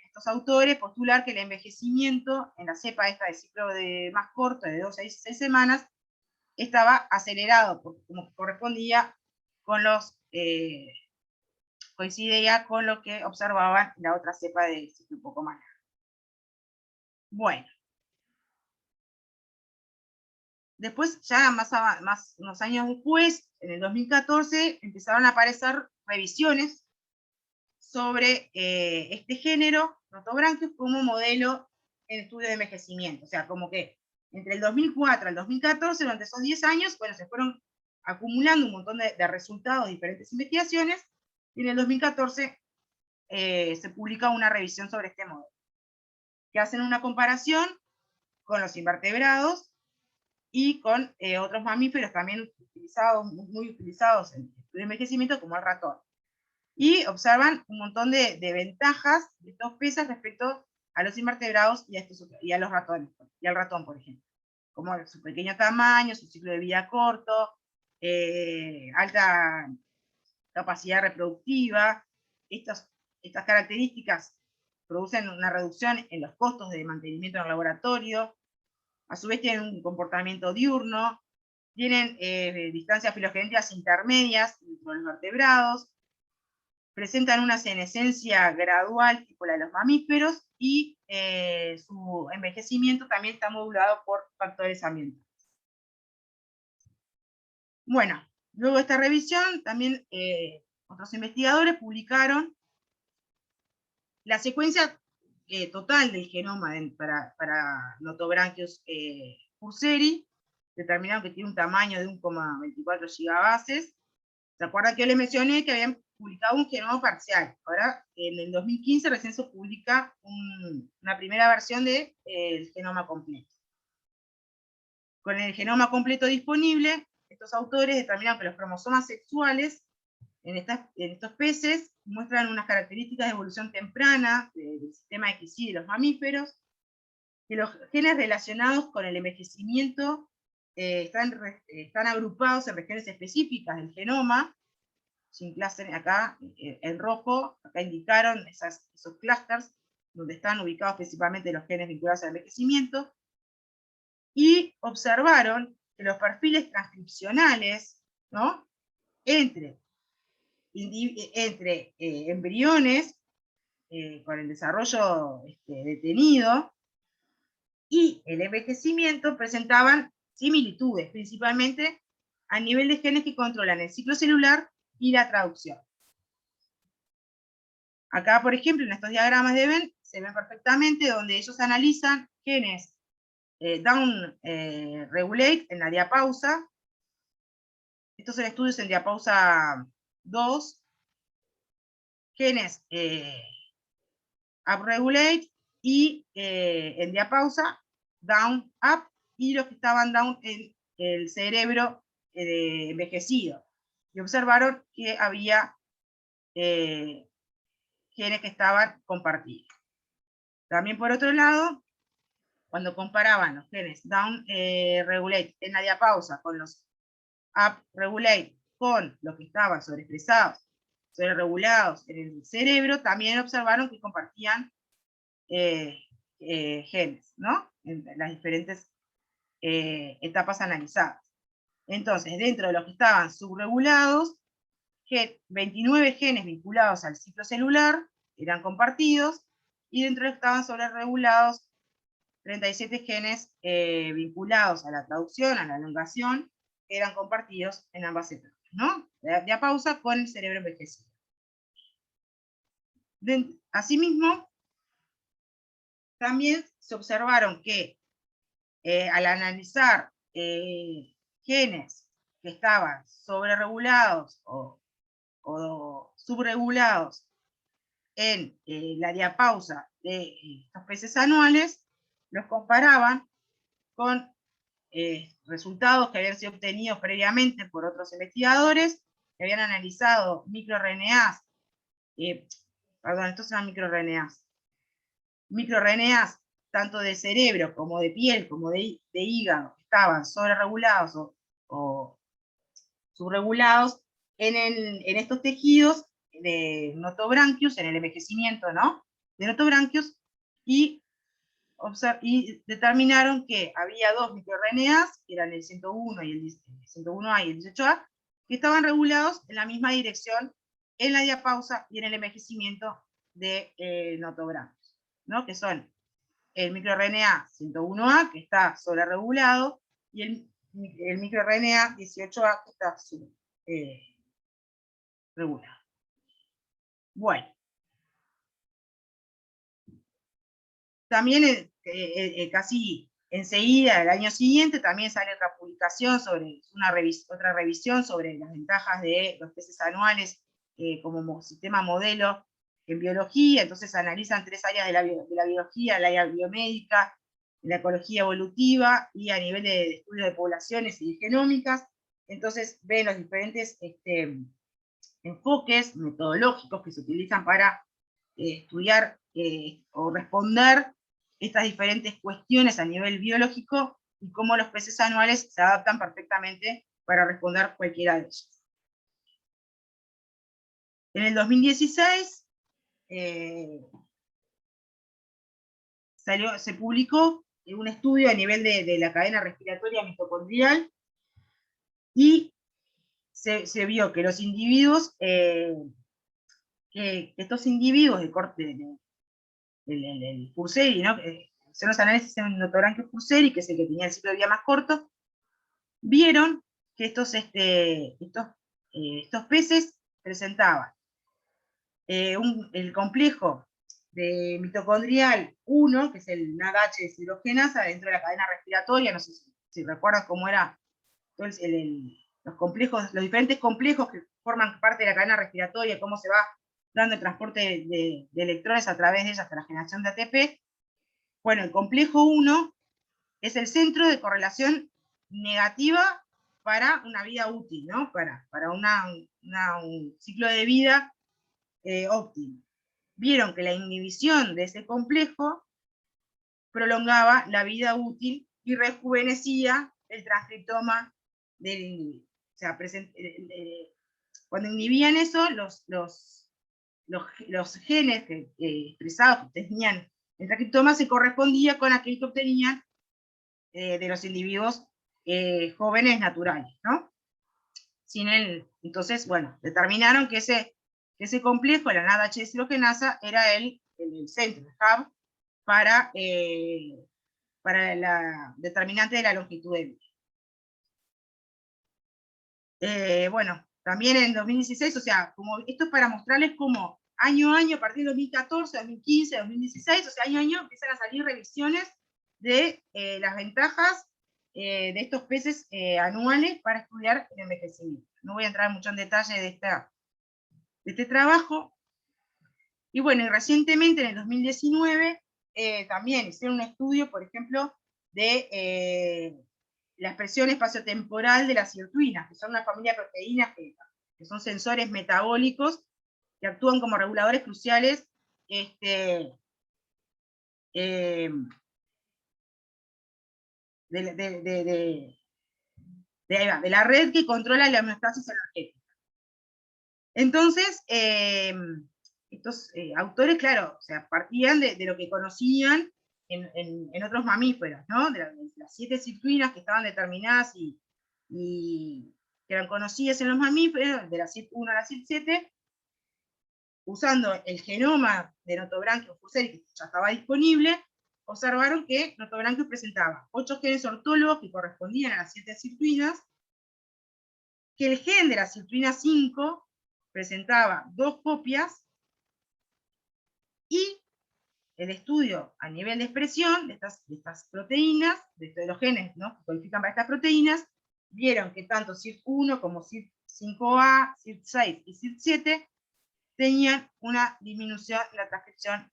estos autores postular que el envejecimiento en la cepa esta de ciclo más corto, de 12 a 16 semanas, estaba acelerado, como correspondía con coincidía con lo que observaban la otra cepa de ciclo un poco más largo. Bueno. Después, ya unos años después, en el 2014, empezaron a aparecer revisiones sobre este género, Notobranchius, como modelo en estudio de envejecimiento. O sea, como que entre el 2004 al 2014, durante esos 10 años, bueno, se fueron acumulando un montón de resultados de diferentes investigaciones, y en el 2014 se publica una revisión sobre este modelo, que hacen una comparación con los invertebrados y con otros mamíferos también muy utilizados en el envejecimiento, como el ratón. Y observan un montón de ventajas de estos peces respecto a los invertebrados y a los ratones, y al ratón, por ejemplo, como su pequeño tamaño, su ciclo de vida corto, alta capacidad reproductiva. Estas características producen una reducción en los costos de mantenimiento en el laboratorio. A su vez tienen un comportamiento diurno, tienen distancias filogenéticas intermedias entre los vertebrados, presentan una senescencia gradual tipo la de los mamíferos, y su envejecimiento también está modulado por factores ambientales. Bueno, luego de esta revisión también otros investigadores publicaron la secuencia total del genoma para Notobranchius purseri. Determinaron que tiene un tamaño de 1,24 gigabases. ¿Se acuerdan que yo les mencioné que habían publicado un genoma parcial? Ahora, en el 2015 recién se publica una primera versión del genoma completo. Con el genoma completo disponible, estos autores determinaron que los cromosomas sexuales en estos peces muestran unas características de evolución temprana del sistema XY de los mamíferos, que los genes relacionados con el envejecimiento están agrupados en regiones específicas del genoma, sin clase acá en rojo, acá indicaron esos clústeres donde están ubicados principalmente los genes vinculados al envejecimiento, y observaron que los perfiles transcripcionales, ¿no?, entre embriones con el desarrollo detenido y el envejecimiento presentaban similitudes, principalmente a nivel de genes que controlan el ciclo celular y la traducción. Acá, por ejemplo, en estos diagramas de Venn se ven perfectamente donde ellos analizan genes down regulate en la diapausa. Estos son estudios en diapausa 2, genes upregulate y en diapausa down up, y los que estaban down en el cerebro envejecido. Y observaron que había genes que estaban compartidos. También por otro lado, cuando comparaban los genes down regulate en la diapausa con los up regulate con los que estaban sobreexpresados, sobreregulados en el cerebro, también observaron que compartían genes, ¿no?, en las diferentes etapas analizadas. Entonces, dentro de los que estaban subregulados, 29 genes vinculados al ciclo celular eran compartidos, y dentro de los que estaban sobreregulados, 37 genes vinculados a la traducción, a la elongación, eran compartidos en ambas etapas, ¿no?, la diapausa con el cerebro envejecido. Asimismo, también se observaron que al analizar genes que estaban sobreregulados o subregulados en la diapausa de estos peces anuales, los comparaban con resultados que habían sido obtenidos previamente por otros investigadores que habían analizado microRNAs, perdón, estos eran microRNAs tanto de cerebro como de piel como de hígado, que estaban sobreregulados o subregulados en estos tejidos de Notobranchius, en el envejecimiento, ¿no?, de Notobranchius, y determinaron que había dos microRNAs, que eran el 101 y el 101A y el 18A, que estaban regulados en la misma dirección en la diapausa y en el envejecimiento de Notobranchius, ¿no?, que son el microRNA 101A, que está sobreregulado, y el microRNA 18A, que está regulado. Bueno. También casi enseguida, el año siguiente, también sale otra publicación sobre otra revisión sobre las ventajas de los peces anuales como sistema modelo en biología. Entonces analizan 3 áreas de la biología: el área biomédica, la ecología evolutiva y a nivel de estudio de poblaciones y de genómicas. Entonces ven los diferentes enfoques metodológicos que se utilizan para estudiar o responder estas diferentes cuestiones a nivel biológico, y cómo los peces anuales se adaptan perfectamente para responder cualquiera de ellas. En el 2016 se publicó un estudio a nivel de la cadena respiratoria mitocondrial, y se vio que los individuos, estos individuos de corte el purseri, ¿no?, son los análisis en Notobranchius purseri, que es el que tenía el ciclo de vida más corto, vieron que estos peces presentaban el complejo de mitocondrial 1, que es el NADH deshidrogenasa, dentro de la cadena respiratoria. No sé si recuerdan cómo era los complejos, los diferentes complejos que forman parte de la cadena respiratoria, cómo se va dando el transporte de electrones a través de ellas hasta la generación de ATP. Bueno, el complejo 1 es el centro de correlación negativa para una vida útil, ¿no? Para un ciclo de vida óptimo. Vieron que la inhibición de ese complejo prolongaba la vida útil y rejuvenecía el transcriptoma del individuo. O sea, cuando inhibían eso, los genes que expresados que tenían el transcriptoma se correspondía con aquel que obtenían de los individuos jóvenes naturales, ¿no? Entonces, bueno, determinaron que ese complejo, la NADH deshidrogenasa, era el centro, el hub, para la determinante de la longitud de vida. Bueno, también en 2016, o sea, como esto es para mostrarles cómo año a año, a partir de 2014, 2015, 2016, o sea, año a año empiezan a salir revisiones de las ventajas de estos peces anuales para estudiar el envejecimiento. No voy a entrar mucho en detalle de este trabajo. Y bueno, y recientemente, en el 2019, también hicieron un estudio, por ejemplo, de la expresión espaciotemporal de las sirtuinas, que son una familia de proteínas que son sensores metabólicos que actúan como reguladores cruciales de la red que controla la homeostasis energética. Entonces, estos autores, claro, o sea, partían de lo que conocían en otros mamíferos, ¿no? De las 7 sirtuinas que estaban determinadas y que eran conocidas en los mamíferos, de la CIT1 a la CIT7, usando el genoma de Notobranchius fuseri, que ya estaba disponible, observaron que Notobranchius presentaba 8 genes ortólogos que correspondían a las 7 sirtuinas, que el gen de la sirtuina 5 presentaba 2 copias, y el estudio a nivel de expresión de estas proteínas, de los genes, ¿no?, que codifican para estas proteínas, vieron que tanto CIRT1 como CIRT5A, CIRT6 y CIRT7 tenían una disminución de la transcripción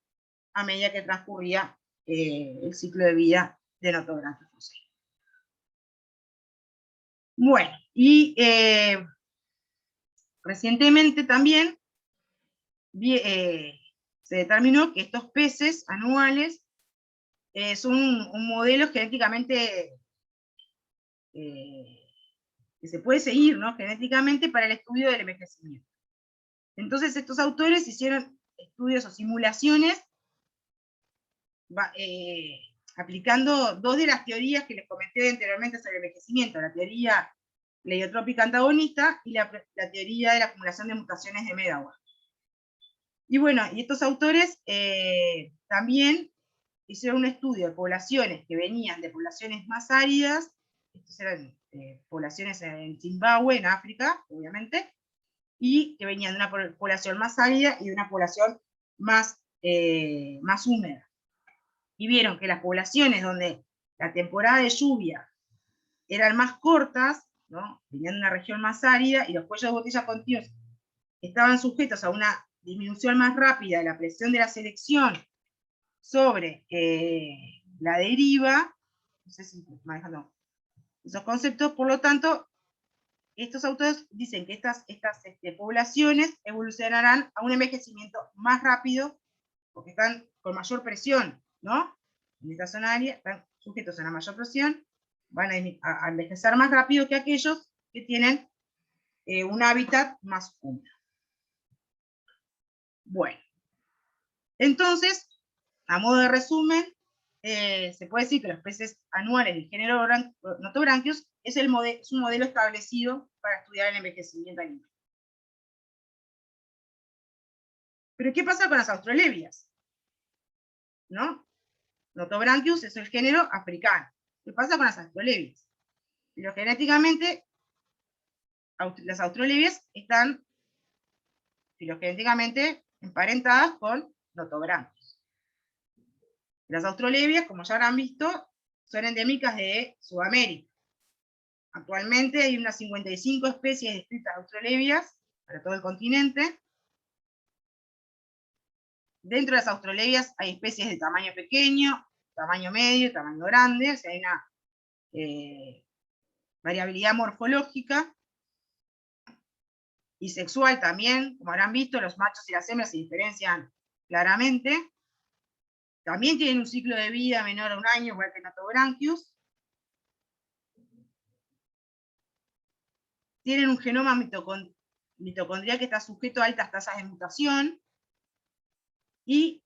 a medida que transcurría el ciclo de vida de Notobranchius fuseri. Bueno, y recientemente también se determinó que estos peces anuales son un modelo genéticamente que se puede seguir, ¿no?, genéticamente para el estudio del envejecimiento. Entonces estos autores hicieron estudios o simulaciones aplicando 2 de las teorías que les comenté anteriormente sobre el envejecimiento, la teoría pleiotrópica antagonista y la teoría de la acumulación de mutaciones de Medawar. Y bueno, y estos autores también hicieron un estudio de poblaciones que venían de poblaciones más áridas, estas eran poblaciones en Zimbabue, en África, obviamente, y que venían de una población más árida y de una población más húmeda. Y vieron que las poblaciones donde la temporada de lluvia eran más cortas, ¿no?, venían de una región más árida, y los cuellos de botella continuos estaban sujetos a una disminución más rápida de la presión de la selección sobre la deriva. No sé si manejando esos conceptos. Por lo tanto, estos autores dicen que estas poblaciones evolucionarán a un envejecimiento más rápido, porque están con mayor presión, ¿no? En esta zona área están sujetos a una mayor presión, van a envejecer más rápido que aquellos que tienen un hábitat más húmedo. Bueno, entonces, a modo de resumen, se puede decir que los peces anuales del género Notobranchius es un modelo establecido para estudiar el envejecimiento animal. Pero ¿qué pasa con las australebias? ¿No? Notobranchius es el género africano. ¿Qué pasa con las australebias? Pero genéticamente, las australebias están filogenéticamente emparentadas con Notobranchus. Las australebias, como ya habrán visto, son endémicas de Sudamérica. Actualmente hay unas 55 especies descritas de australebias para todo el continente. Dentro de las australebias hay especies de tamaño pequeño, tamaño medio, tamaño grande, o sea, hay una variabilidad morfológica y sexual también. Como habrán visto, los machos y las hembras se diferencian claramente. También tienen un ciclo de vida menor a un año, igual que Notobranchius. Tienen un genoma mitocondrial que está sujeto a altas tasas de mutación. Y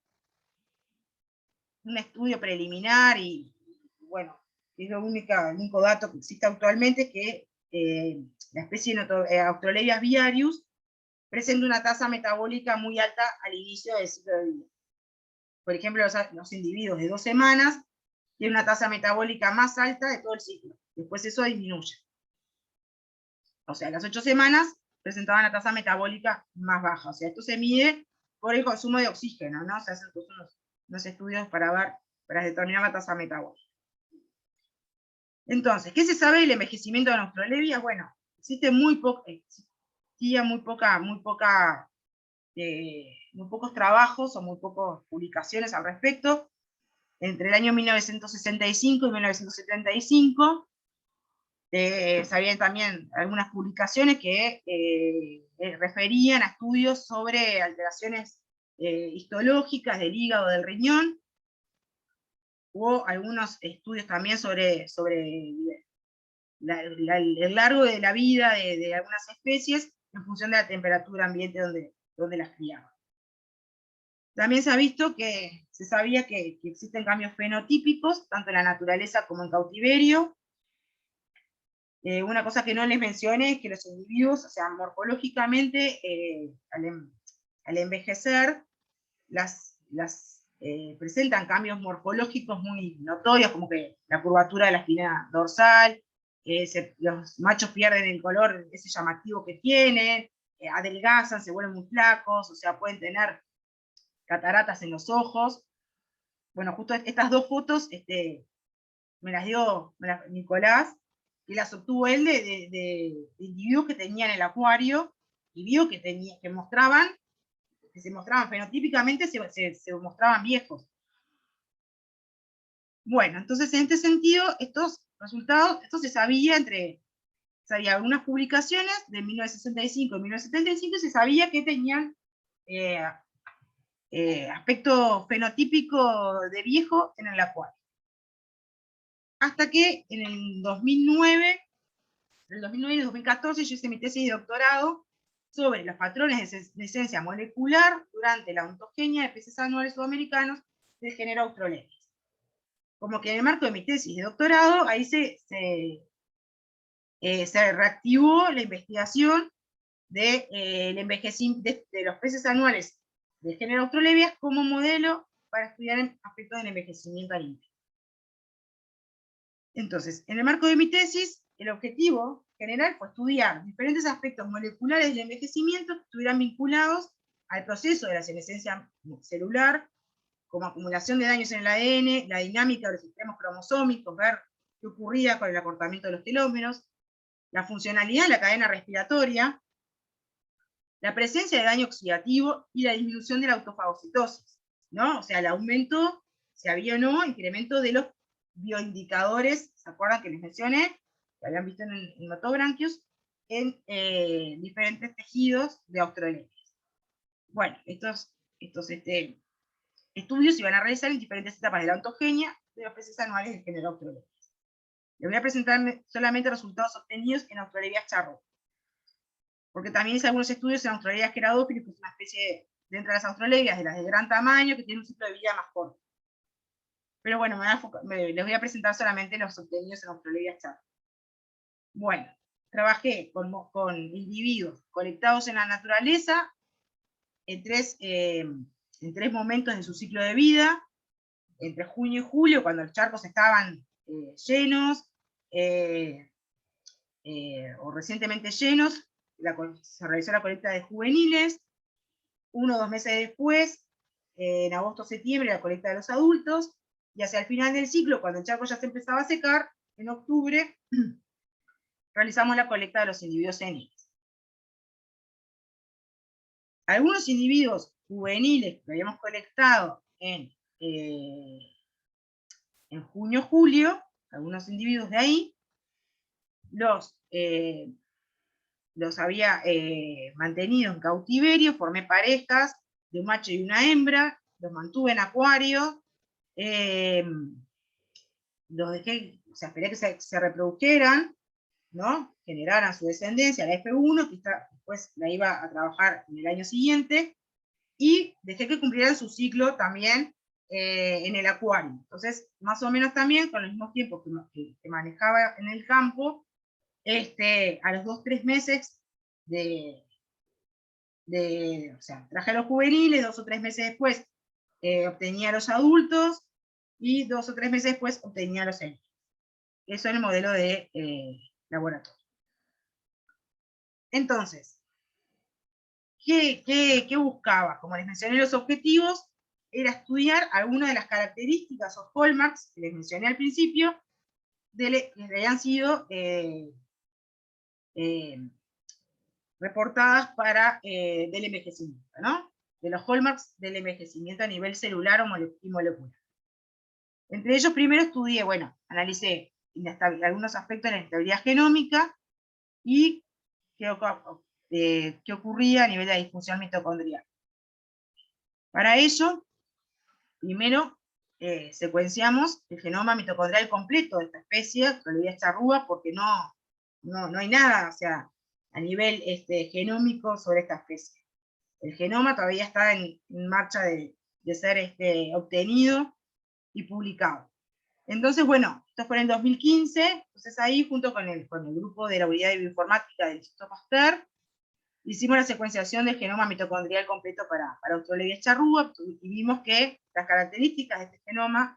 un estudio preliminar, y bueno, es el único dato que existe actualmente, que la especie Australebias viarius presenta una tasa metabólica muy alta al inicio del ciclo de vida. Por ejemplo, los individuos de 2 semanas tienen una tasa metabólica más alta de todo el ciclo. Después eso disminuye. O sea, a las 8 semanas presentaban una tasa metabólica más baja. O sea, esto se mide por el consumo de oxígeno, ¿no? Se hacen unos estudios para determinar la tasa metabólica. Entonces, ¿qué se sabe del envejecimiento de la australebia? Bueno, existía muy pocos trabajos o muy pocas publicaciones al respecto. Entre el año 1965 y 1975 sabían también algunas publicaciones que referían a estudios sobre alteraciones histológicas del hígado, del riñón. Hubo algunos estudios también sobre el largo de la vida de algunas especies en función de la temperatura ambiente donde las criaban. También se ha visto que se sabía que existen cambios fenotípicos, tanto en la naturaleza como en cautiverio. Una cosa que no les mencioné es que los individuos, o sea, morfológicamente, al envejecer, presentan cambios morfológicos muy notorios, como que la curvatura de la espina dorsal, los machos pierden el color ese llamativo que tienen, adelgazan, se vuelven muy flacos, o sea, pueden tener cataratas en los ojos. Bueno, justo estas dos fotos me las dio Nicolás, que las obtuvo él de individuos que tenían el acuario, y vio que se mostraban fenotípicamente, se mostraban viejos. Bueno, entonces en este sentido, estos resultados, esto se sabía había algunas publicaciones de 1965 y 1975, y se sabía que tenían aspecto fenotípico de viejo en el acuario. Hasta que en el 2009 y 2014 yo hice mi tesis de doctorado sobre los patrones de senescencia molecular durante la ontogenia de peces anuales sudamericanos del género Australebias. Como que en el marco de mi tesis de doctorado, ahí se reactivó la investigación de los peces anuales del género Australebias como modelo para estudiar aspectos del envejecimiento animal. Entonces, en el marco de mi tesis, el objetivo general fue estudiar diferentes aspectos moleculares del envejecimiento que estuvieran vinculados al proceso de la senescencia celular, como acumulación de daños en el ADN, la dinámica de los sistemas cromosómicos, ver qué ocurría con el acortamiento de los telómeros, la funcionalidad de la cadena respiratoria, la presencia de daño oxidativo y la disminución de la autofagocitosis, ¿no? O sea, el aumento, si había o no, incremento de los bioindicadores, ¿se acuerdan que les mencioné? Que habían visto en Notobranchius, en diferentes tejidos de Australebias. Bueno, estos estudios se van a realizar en diferentes etapas de la ontogenia de los peces anuales del género Australebias. Les voy a presentar solamente resultados obtenidos en Australebias charro, porque también hice algunos estudios en Australebias keradophyllus, que es una especie dentro de las australebias, de las de gran tamaño, que tiene un ciclo de vida más corto. Pero bueno, les voy a presentar solamente los obtenidos en Australebias charro. Bueno, trabajé con individuos colectados en la naturaleza en tres momentos de su ciclo de vida, entre junio y julio, cuando los charcos estaban llenos, o recientemente llenos, se realizó la colecta de juveniles, 1 o 2 meses después, en agosto-septiembre, la colecta de los adultos, y hacia el final del ciclo, cuando el charco ya se empezaba a secar, en octubre, realizamos la colecta de los individuos seniles. Algunos individuos juveniles que habíamos colectado en junio-julio, algunos individuos de ahí, los había mantenido en cautiverio, formé parejas de un macho y una hembra, los mantuve en acuario, los dejé, o sea, esperé que se reprodujeran, ¿no? Generaran su descendencia, la F1, que después la iba a trabajar en el año siguiente, y dejé que cumplieran su ciclo también en el acuario. Entonces, más o menos también, con los mismos tiempos que manejaba en el campo, a los 2-3 meses o sea, traje a los juveniles, 2 o 3 meses después obtenía a los adultos, y 2 o 3 meses después obtenía a los seniles. Eso en el modelo de laboratorio. Entonces, ¿qué buscaba? Como les mencioné, los objetivos era estudiar algunas de las características o hallmarks que les mencioné al principio, que habían sido reportadas del envejecimiento, ¿no? De los hallmarks del envejecimiento a nivel celular y molecular. Entre ellos, primero estudié, bueno, analicé algunos aspectos de la inestabilidad genómica y qué ocurría a nivel de la disfunción mitocondrial. Para ello, primero secuenciamos el genoma mitocondrial completo de esta especie, Troleibia charrúa, porque no hay nada, o sea, a nivel genómico sobre esta especie. El genoma todavía está en marcha de ser obtenido y publicado. Entonces, bueno, esto fue en el 2015, entonces ahí, junto con el grupo de la unidad de bioinformática del Instituto Pasteur, hicimos la secuenciación del genoma mitocondrial completo para Troleibia charrúa, y vimos que las características de este genoma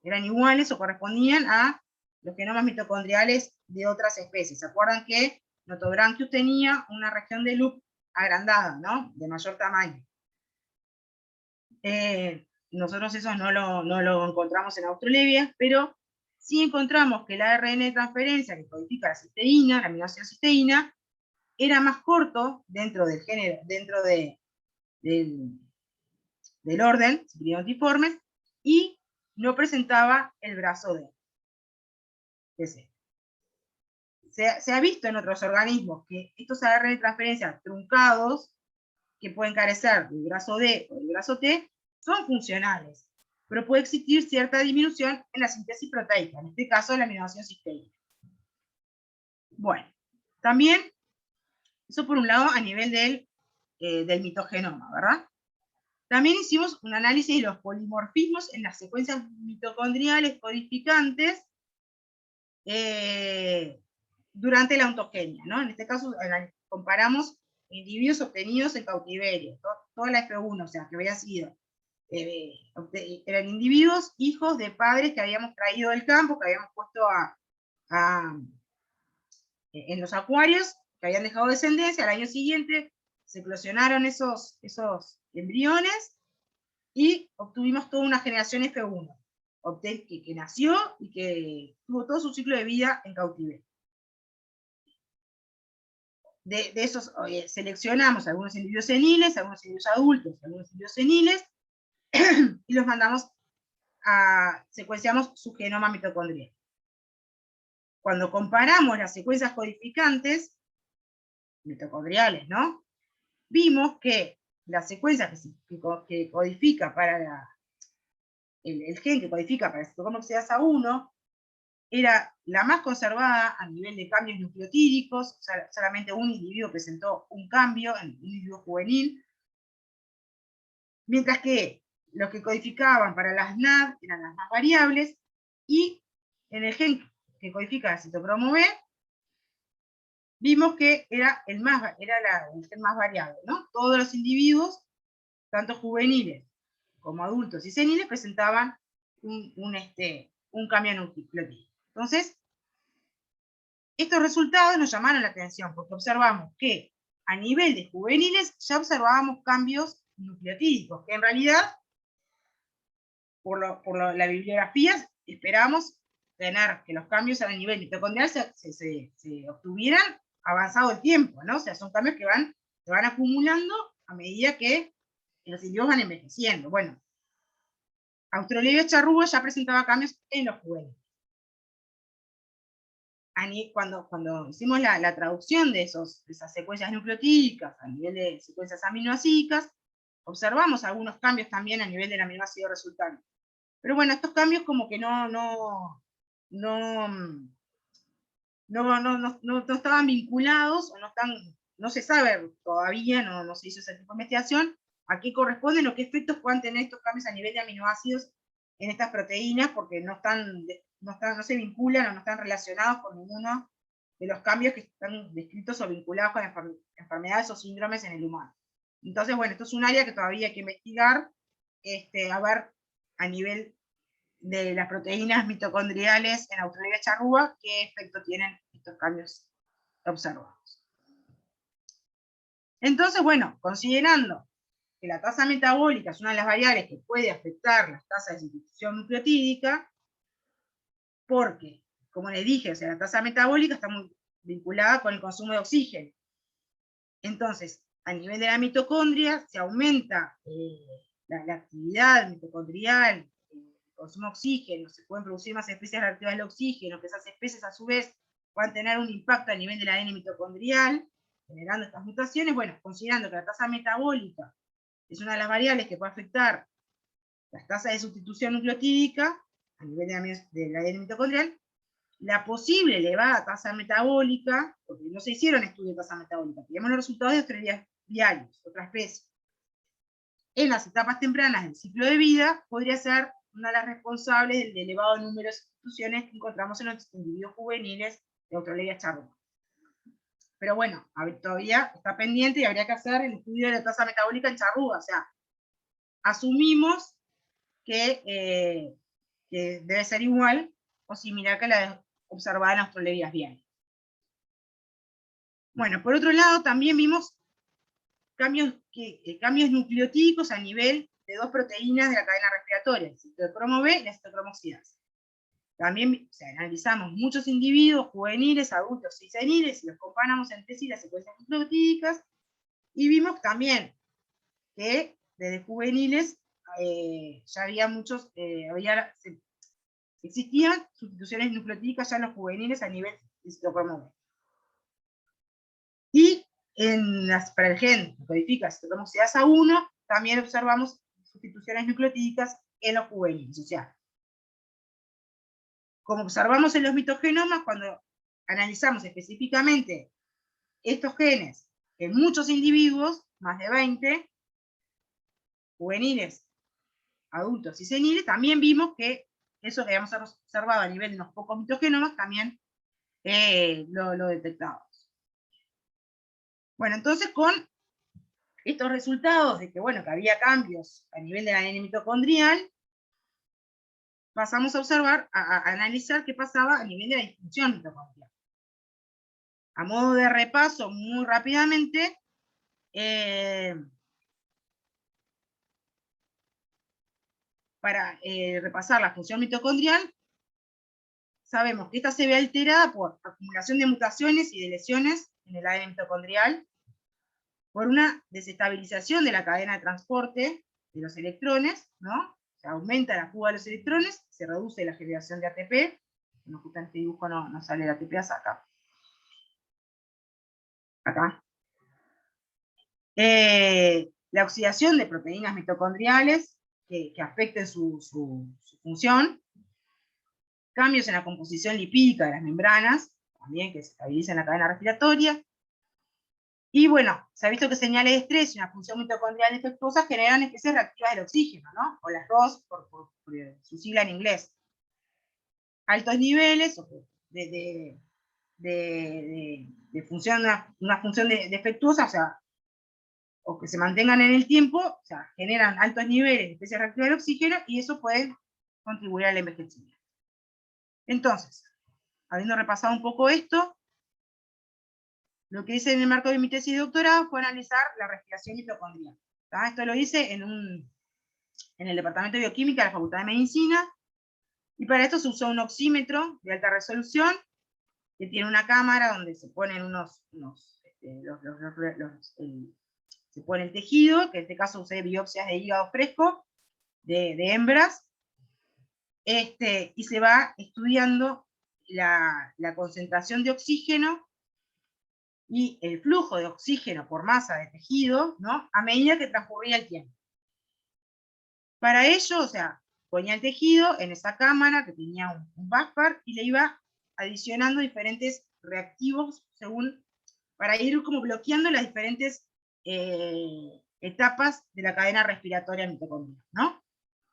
eran iguales o correspondían a los genomas mitocondriales de otras especies. ¿Se acuerdan que Notobranchius tenía una región de loop agrandada, ¿no? De mayor tamaño? Nosotros eso no lo encontramos en Austrolebia, pero sí encontramos que el ARN de transferencia que codifica la cisteína, la aminoácido cisteína, era más corto dentro del género, dentro del orden Ciprinodontiformes, y no presentaba el brazo D. Se ha visto en otros organismos que estos ARN de transferencia truncados, que pueden carecer del brazo D o del brazo T, son funcionales, pero puede existir cierta disminución en la síntesis proteica, en este caso la aminoácido cisteína. Bueno, también, eso por un lado a nivel del mitogenoma, ¿verdad? También hicimos un análisis de los polimorfismos en las secuencias mitocondriales codificantes durante la ontogenia, ¿no? En este caso comparamos individuos obtenidos en cautiverio, toda la F1, o sea, que había sido, eran individuos hijos de padres que habíamos traído del campo, que habíamos puesto en los acuarios, que habían dejado descendencia. Al año siguiente se eclosionaron esos embriones y obtuvimos toda una generación F1, que nació y que tuvo todo su ciclo de vida en cautiverio. De esos seleccionamos algunos individuos seniles, algunos individuos adultos, algunos individuos seniles, y los mandamos secuenciamos su genoma mitocondrial. Cuando comparamos las secuencias codificantes, mitocondriales, ¿no? Vimos que la secuencia que codifica para el gen que codifica para el citocromo oxidasa 1 era la más conservada a nivel de cambios nucleotídicos. Solamente un individuo presentó un cambio, en un individuo juvenil, mientras que los que codificaban para las NAD eran las más variables, y en el gen que codifica el citocromo B, vimos que era el gen más variable, ¿no? Todos los individuos, tanto juveniles como adultos y seniles, presentaban un cambio nucleotídico. Entonces, estos resultados nos llamaron la atención, porque observamos que a nivel de juveniles ya observábamos cambios nucleotídicos, que en realidad, la bibliografía, esperamos tener que los cambios a nivel mitocondrial se obtuvieran avanzado el tiempo, ¿no? O sea, son cambios que se van acumulando a medida que los individuos van envejeciendo. Bueno, Austrolevia charrúa ya presentaba cambios en los juveniles. Cuando hicimos la traducción de esas secuencias nucleotídicas a nivel de secuencias aminoácidicas, observamos algunos cambios también a nivel del aminoácido resultante. Pero bueno, estos cambios como que no estaban vinculados, o no se sabe todavía, no se hizo ese tipo de investigación, a qué corresponden o qué efectos puedan tener estos cambios a nivel de aminoácidos en estas proteínas, porque no se vinculan o no están relacionados con ninguno de los cambios que están descritos o vinculados con enfermedades o síndromes en el humano. Entonces, bueno, esto es un área que todavía hay que investigar, a ver a nivel de las proteínas mitocondriales en Austrolevia charrúa, qué efecto tienen estos cambios observados. Entonces, bueno, considerando que la tasa metabólica es una de las variables que puede afectar las tasas de sustitución nucleotídica, porque, como les dije, o sea, la tasa metabólica está muy vinculada con el consumo de oxígeno. Entonces, a nivel de la mitocondria, se aumenta la actividad mitocondrial, el consumo de oxígeno, se pueden producir más especies reactivas del oxígeno, que esas especies a su vez puedan tener un impacto a nivel del ADN mitocondrial, generando estas mutaciones. Bueno, considerando que la tasa metabólica es una de las variables que puede afectar las tasas de sustitución nucleotídica a nivel del ADN mitocondrial, la posible elevada tasa metabólica, porque no se hicieron estudios de tasa metabólica, tenemos los resultados de Australevia vialis, otra especie, en las etapas tempranas del ciclo de vida, podría ser una de las responsables del elevado número de sustituciones que encontramos en los individuos juveniles de Australevia charrúa. Pero bueno, todavía está pendiente y habría que hacer el estudio de la tasa metabólica en charrúa. O sea, asumimos que debe ser igual o similar que la observada en Australevia vialis. Bueno, por otro lado, también vimos cambios nucleotídicos a nivel de dos proteínas de la cadena respiratoria, el citocromo B y la citocromoxidasa. También analizamos muchos individuos juveniles, adultos y seniles, y los comparamos entre sí las secuencias nucleotídicas, y vimos también que desde juveniles ya había existían sustituciones nucleotídicas ya en los juveniles a nivel de citocromo B. Y para el gen que codifica citocromoxidasa 1, también observamos sustituciones nucleotídicas en los juveniles. O sea, como observamos en los mitogenomas, cuando analizamos específicamente estos genes en muchos individuos, más de 20, juveniles, adultos y seniles, también vimos que eso que habíamos observado a nivel de unos pocos mitogenomas también lo detectamos. Bueno, entonces con estos resultados de que, bueno, que había cambios a nivel de la ADN mitocondrial, pasamos a observar, a analizar qué pasaba a nivel de la disfunción mitocondrial. A modo de repaso, muy rápidamente, para repasar la función mitocondrial, sabemos que esta se ve alterada por acumulación de mutaciones y de lesiones en el ADN mitocondrial, por una desestabilización de la cadena de transporte de los electrones, ¿no? Se aumenta la fuga de los electrones, se reduce la generación de ATP, no, justo en este dibujo no sale el ATP hasta acá. La oxidación de proteínas mitocondriales que afecten su función, cambios en la composición lipídica de las membranas, también que se estabilizan la cadena respiratoria, y bueno, se ha visto que señales de estrés y una función mitocondrial defectuosa generan especies reactivas del oxígeno, ¿no? O las ROS, por su sigla en inglés. Altos niveles de función, una función defectuosa, o sea, o que se mantengan en el tiempo, o sea, generan altos niveles de especies reactivas del oxígeno, y eso puede contribuir al envejecimiento. Entonces, habiendo repasado un poco esto, lo que hice en el marco de mi tesis de doctorado fue analizar la respiración mitocondrial. Esto lo hice en el Departamento de Bioquímica de la Facultad de Medicina, y para esto se usó un oxímetro de alta resolución, que tiene una cámara donde se ponen se pone el tejido, que en este caso usé biopsias de hígado fresco, de hembras, y se va estudiando la concentración de oxígeno y el flujo de oxígeno por masa de tejido, ¿no?, a medida que transcurría el tiempo. Para ello, o sea, ponía el tejido en esa cámara que tenía un buffer y le iba adicionando diferentes reactivos para ir como bloqueando las diferentes etapas de la cadena respiratoria mitocondrial, ¿no?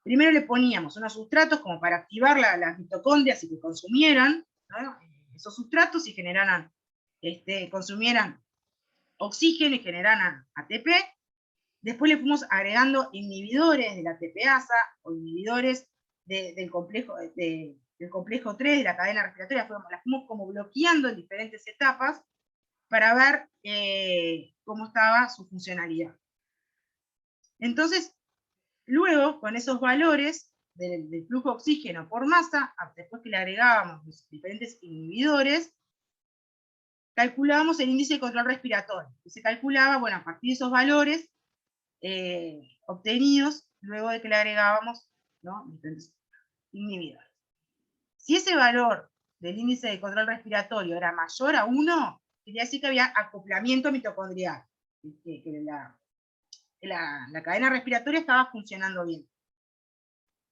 Primero le poníamos unos sustratos como para activar las mitocondrias y que consumieran, ¿no?, esos sustratos y consumieran oxígeno y generaran ATP. Después le fuimos agregando inhibidores de la ATPasa o inhibidores del complejo 3 de la cadena respiratoria. Las fuimos como bloqueando en diferentes etapas para ver cómo estaba su funcionalidad. Entonces, luego, con esos valores del flujo de oxígeno por masa, después que le agregábamos los diferentes inhibidores, calculábamos el índice de control respiratorio, que se calculaba, bueno, a partir de esos valores obtenidos luego de que le agregábamos, ¿no?, diferentes inhibidores. Si ese valor del índice de control respiratorio era mayor a 1, quería decir que había acoplamiento mitocondrial, que la cadena respiratoria estaba funcionando bien.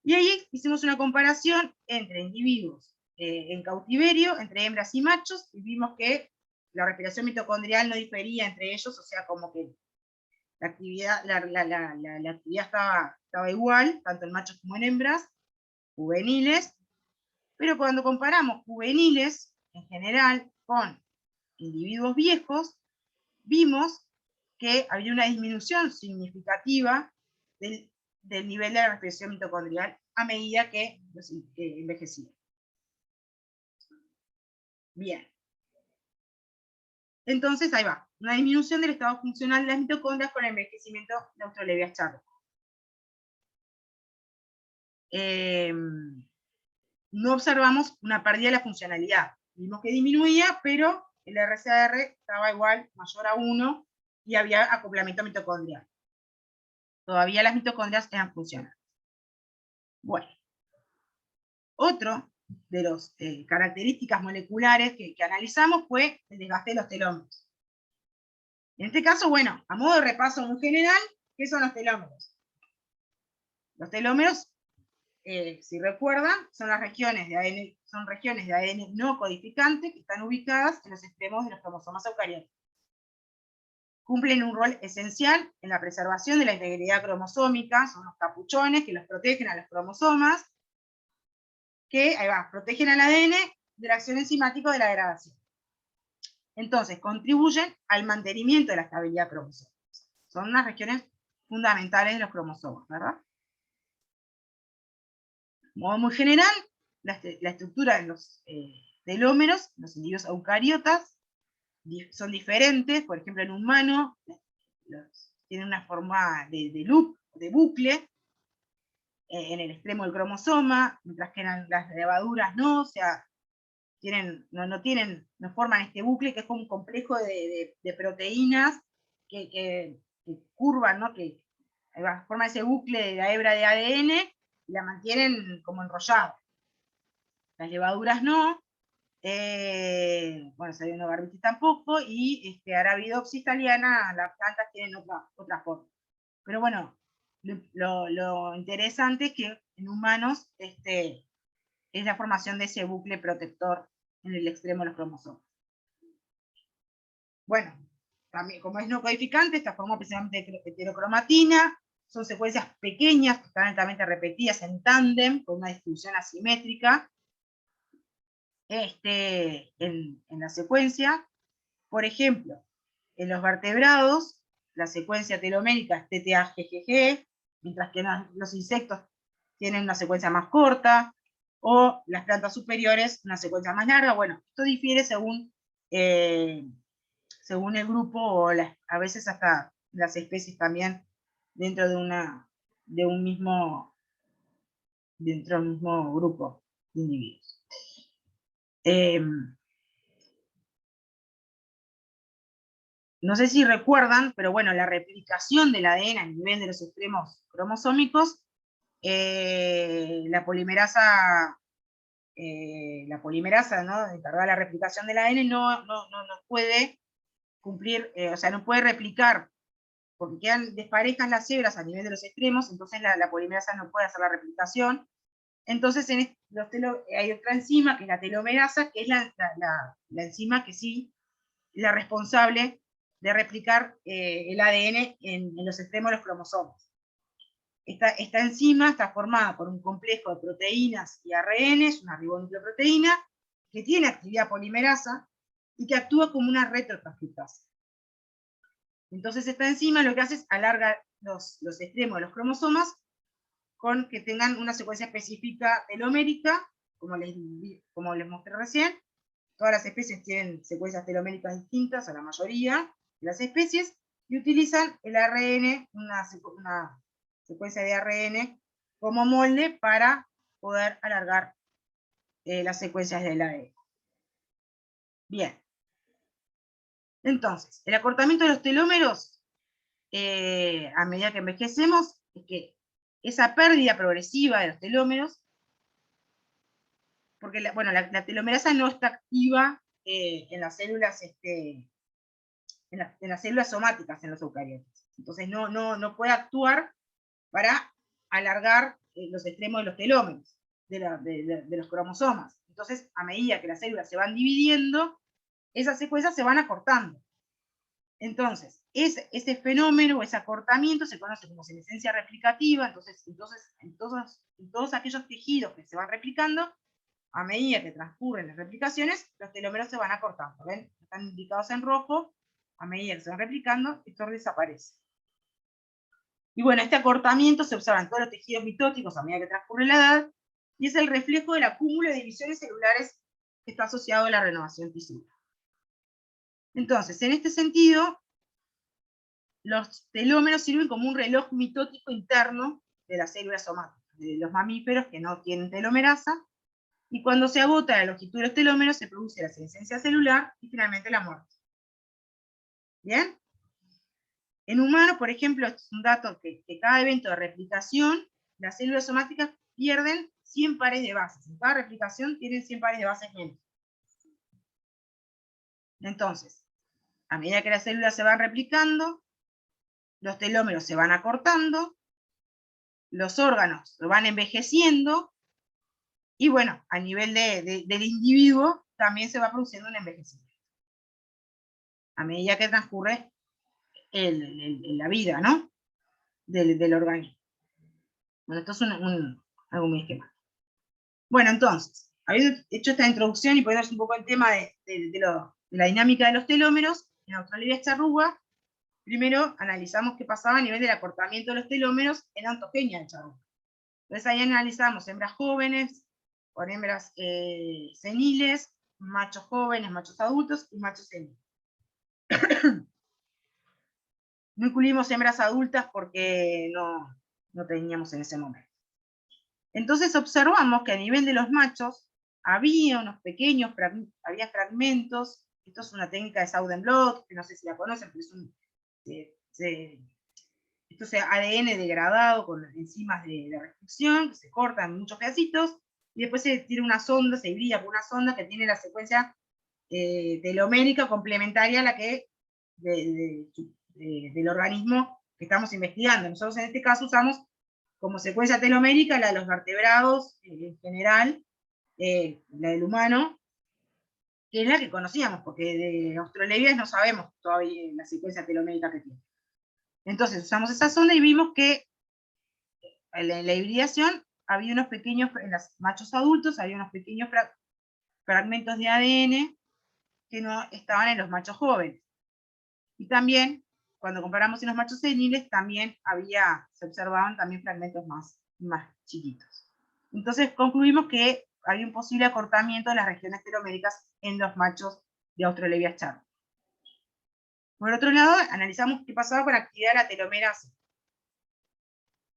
Y ahí hicimos una comparación entre individuos en cautiverio, entre hembras y machos, y vimos que la respiración mitocondrial no difería entre ellos, o sea, como que la actividad estaba igual, tanto en machos como en hembras, juveniles, pero cuando comparamos juveniles en general con individuos viejos, vimos que había una disminución significativa del nivel de la respiración mitocondrial a medida que envejecían. Bien. Entonces, ahí va, una disminución del estado funcional de las mitocondrias con el envejecimiento de Australorhizia. No observamos una pérdida de la funcionalidad. Vimos que disminuía, pero el RCR estaba igual, mayor a 1, y había acoplamiento mitocondrial. Todavía las mitocondrias eran funcionales. Bueno, otro de las características moleculares que analizamos fue el desgaste de los telómeros. En este caso, bueno, a modo de repaso muy general, ¿qué son los telómeros? Los telómeros, si recuerdan, son regiones de ADN no codificante que están ubicadas en los extremos de los cromosomas eucariotas. Cumplen un rol esencial en la preservación de la integridad cromosómica, son los capuchones que los protegen a los cromosomas, que protegen al ADN de la acción enzimática de la degradación. Entonces, contribuyen al mantenimiento de la estabilidad cromosómica. Son unas regiones fundamentales de los cromosomas, ¿verdad? De modo muy general, la estructura de los telómeros, los individuos eucariotas, son diferentes. Por ejemplo, en un humano tienen una forma de loop, de bucle, en el extremo del cromosoma, mientras que las levaduras no, o sea, no forman este bucle, que es como un complejo de proteínas que curvan, ¿no?, que forman ese bucle de la hebra de ADN y la mantienen como enrollada. Las levaduras no, bueno, Salinobacterus tampoco, y Arabidopsis thaliana, las plantas tienen otra forma. Pero bueno, lo interesante es que en humanos es la formación de ese bucle protector en el extremo de los cromosomas. Bueno, también, como es no codificante, está formado precisamente de heterocromatina, son secuencias pequeñas que están altamente repetidas en tándem, con una distribución asimétrica en la secuencia. Por ejemplo, en los vertebrados, la secuencia telomérica es TTA-GGG, mientras que los insectos tienen una secuencia más corta, o las plantas superiores una secuencia más larga. Bueno, esto difiere según según el grupo, o a veces hasta las especies también dentro de un mismo, dentro del mismo grupo de individuos. No sé si recuerdan, pero bueno, la replicación del ADN a nivel de los extremos cromosómicos, la polimerasa, ¿no?, encargada de la replicación del ADN, no puede cumplir, o sea, no puede replicar, porque quedan desparejas las hebras a nivel de los extremos, entonces la polimerasa no puede hacer la replicación. Entonces hay otra enzima, que es la telomerasa, que es la enzima que sí es la responsable de replicar el ADN en los extremos de los cromosomas. Esta enzima está formada por un complejo de proteínas y ARN, es una ribonucleoproteína, que tiene actividad polimerasa y que actúa como una retrotranscriptasa. Entonces esta enzima lo que hace es alargar los extremos de los cromosomas con que tengan una secuencia específica telomérica, como les mostré recién. Todas las especies tienen secuencias teloméricas distintas, a la mayoría de las especies, y utilizan el ARN, una secuencia de ARN como molde para poder alargar las secuencias del ADN. Bien. Entonces, el acortamiento de los telómeros, a medida que envejecemos, es que esa pérdida progresiva de los telómeros, porque la telomerasa no está activa en las células, en las células somáticas en los eucariotas. Entonces no puede actuar para alargar los extremos de los telómeros, de los cromosomas. Entonces, a medida que las células se van dividiendo, esas secuencias se van acortando. Entonces, ese fenómeno, ese acortamiento, se conoce como senescencia replicativa. Entonces en todos aquellos tejidos que se van replicando, a medida que transcurren las replicaciones, los telómeros se van acortando. ¿Ven? Están indicados en rojo. A medida que se van replicando, esto desaparece. Y bueno, este acortamiento se observa en todos los tejidos mitóticos a medida que transcurre la edad, y es el reflejo del acúmulo de divisiones celulares que está asociado a la renovación tisular. Entonces, en este sentido, los telómeros sirven como un reloj mitótico interno de las células somáticas, de los mamíferos que no tienen telomerasa, y cuando se agota la longitud de los telómeros se produce la senescencia celular y finalmente la muerte. ¿Bien? En humanos, por ejemplo, esto es un dato que cada evento de replicación, las células somáticas pierden 100 pares de bases. En cada replicación tienen 100 pares de bases menos. Entonces, a medida que las células se van replicando, los telómeros se van acortando, los órganos se van envejeciendo, y bueno, a nivel del individuo también se va produciendo un envejecimiento. A medida que transcurre la vida, ¿no?, del organismo. Bueno, esto es algo muy esquemático. Bueno, entonces, habiendo hecho esta introducción y poniéndonos un poco el tema de la dinámica de los telómeros, en Australorhizas charrúa, primero analizamos qué pasaba a nivel del acortamiento de los telómeros en Antogenia de charrúa. Entonces ahí analizamos hembras jóvenes, con hembras seniles, machos jóvenes, machos adultos y machos seniles. No incluimos hembras adultas porque no teníamos en ese momento. Entonces observamos que a nivel de los machos había unos pequeños fragmentos. Esto es una técnica de Saudenblot, que no sé si la conocen, pero esto es ADN degradado con enzimas de restricción, que se cortan en muchos pedacitos, y después se tira una sonda, se hibrida con una sonda que tiene la secuencia telomérica complementaria a la que del organismo que estamos investigando. Nosotros en este caso usamos como secuencia telomérica la de los vertebrados en general, la del humano, que es la que conocíamos, porque de Australorhizas no sabemos todavía la secuencia telomérica que tiene. Entonces usamos esa sonda y vimos que en la hibridación había unos pequeños, en los machos adultos, había unos pequeños fragmentos de ADN que no estaban en los machos jóvenes. Y también, cuando comparamos en los machos seniles, también se observaban también fragmentos más chiquitos. Entonces concluimos que había un posible acortamiento de las regiones teloméricas en los machos de Australorhizas charrúa. Por otro lado, analizamos qué pasaba con la actividad de la telomerasa.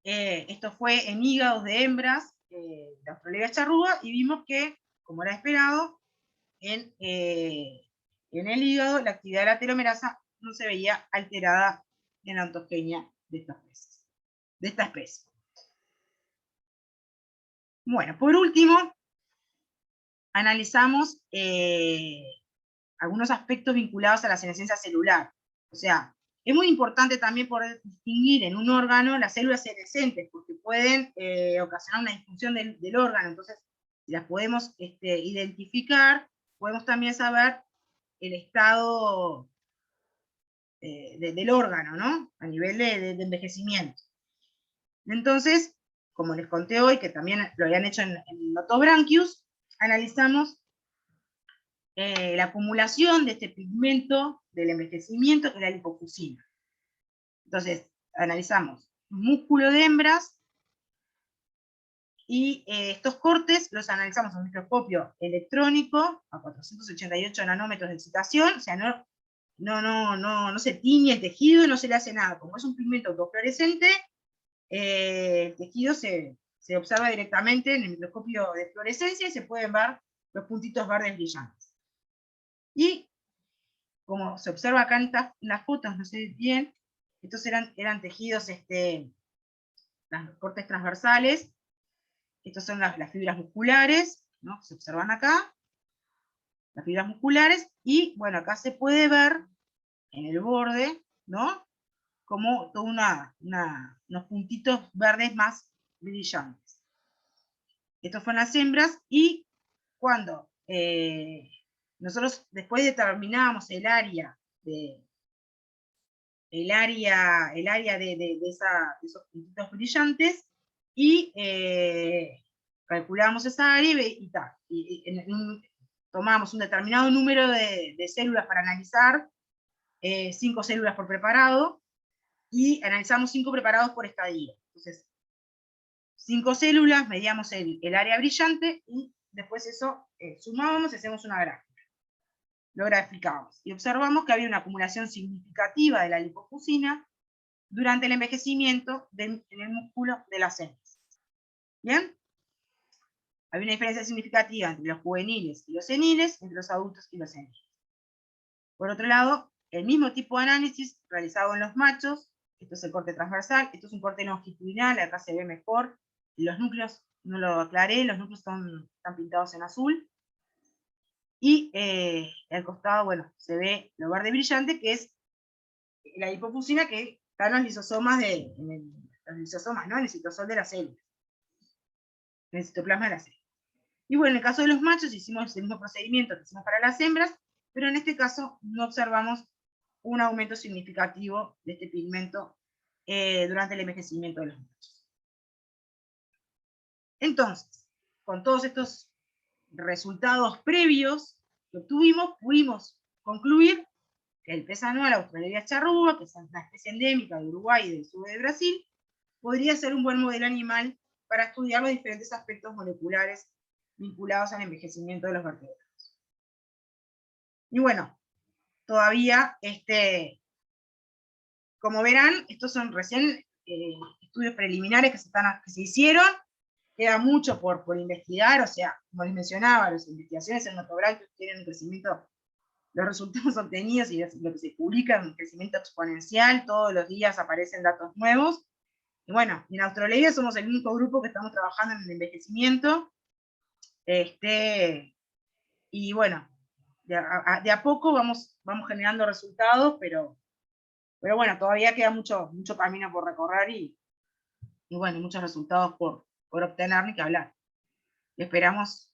Esto fue en hígados de hembras de Australia charrúa, y vimos que, como era esperado, en el hígado la actividad de la telomerasa no se veía alterada en la ontogenia de esta especie. Bueno, por último, analizamos algunos aspectos vinculados a la senescencia celular. O sea, es muy importante también poder distinguir en un órgano las células senescentes, porque pueden ocasionar una disfunción del órgano. Entonces, si las podemos identificar, podemos también saber el estado del órgano, ¿no? A nivel de envejecimiento. Entonces, como les conté hoy, que también lo habían hecho en Notobranchius, analizamos la acumulación de este pigmento del envejecimiento, que es la lipofuscina. Entonces, analizamos músculo de hembras, y estos cortes los analizamos en un microscopio electrónico a 488 nanómetros de excitación. O sea, no se tiñe el tejido, no se le hace nada. Como es un pigmento autofluorescente, el tejido se observa directamente en el microscopio de fluorescencia y se pueden ver los puntitos verdes brillantes. Y como se observa acá en las fotos, no sé bien, estos eran tejidos, los cortes transversales. Estas son las fibras musculares, ¿no? Se observan acá, las fibras musculares, y bueno, acá se puede ver en el borde, ¿no? Como toda unos puntitos verdes más brillantes. Estos fueron las hembras, y cuando nosotros después determinamos el área de esos puntitos brillantes, y calculamos esa área tomamos un determinado número de células para analizar, 5 células por preparado, y analizamos 5 preparados por estadio. Entonces, 5 células, medíamos el área brillante, y después eso sumábamos y hacemos una gráfica. Lo graficamos, y observamos que había una acumulación significativa de la lipofuscina durante el envejecimiento en el músculo de las hembras. ¿Bien? Había una diferencia significativa entre los juveniles y los seniles, entre los adultos y los seniles. Por otro lado, el mismo tipo de análisis realizado en los machos. Esto es el corte transversal, esto es un corte longitudinal, acá se ve mejor. Los núcleos, no lo aclaré, los núcleos están pintados en azul. Y al costado, bueno, se ve lo verde brillante, que es la lipofuscina que está en los lisosomas, ¿no? En el citosol de la célula, en el citoplasma de la célula. Y bueno, en el caso de los machos hicimos el mismo procedimiento que hicimos para las hembras, pero en este caso no observamos un aumento significativo de este pigmento durante el envejecimiento de los machos. Entonces, con todos estos resultados previos que obtuvimos, pudimos concluir que el pez anual Australia charrúa, que es una especie endémica de Uruguay y del sur de Brasil, podría ser un buen modelo animal para estudiar los diferentes aspectos moleculares vinculados al envejecimiento de los vertebrados. Y bueno, todavía, como verán, estos son recién estudios preliminares que se hicieron. Queda mucho por investigar. O sea, como les mencionaba, las investigaciones en Notobranchius tienen un crecimiento, los resultados obtenidos y lo que se publica en un crecimiento exponencial. Todos los días aparecen datos nuevos. Y bueno, en Australia somos el único grupo que estamos trabajando en el envejecimiento. Y bueno, de a poco vamos generando resultados, pero bueno, todavía queda mucho camino por recorrer, y bueno, muchos resultados por obtener, ni que hablar. Esperamos,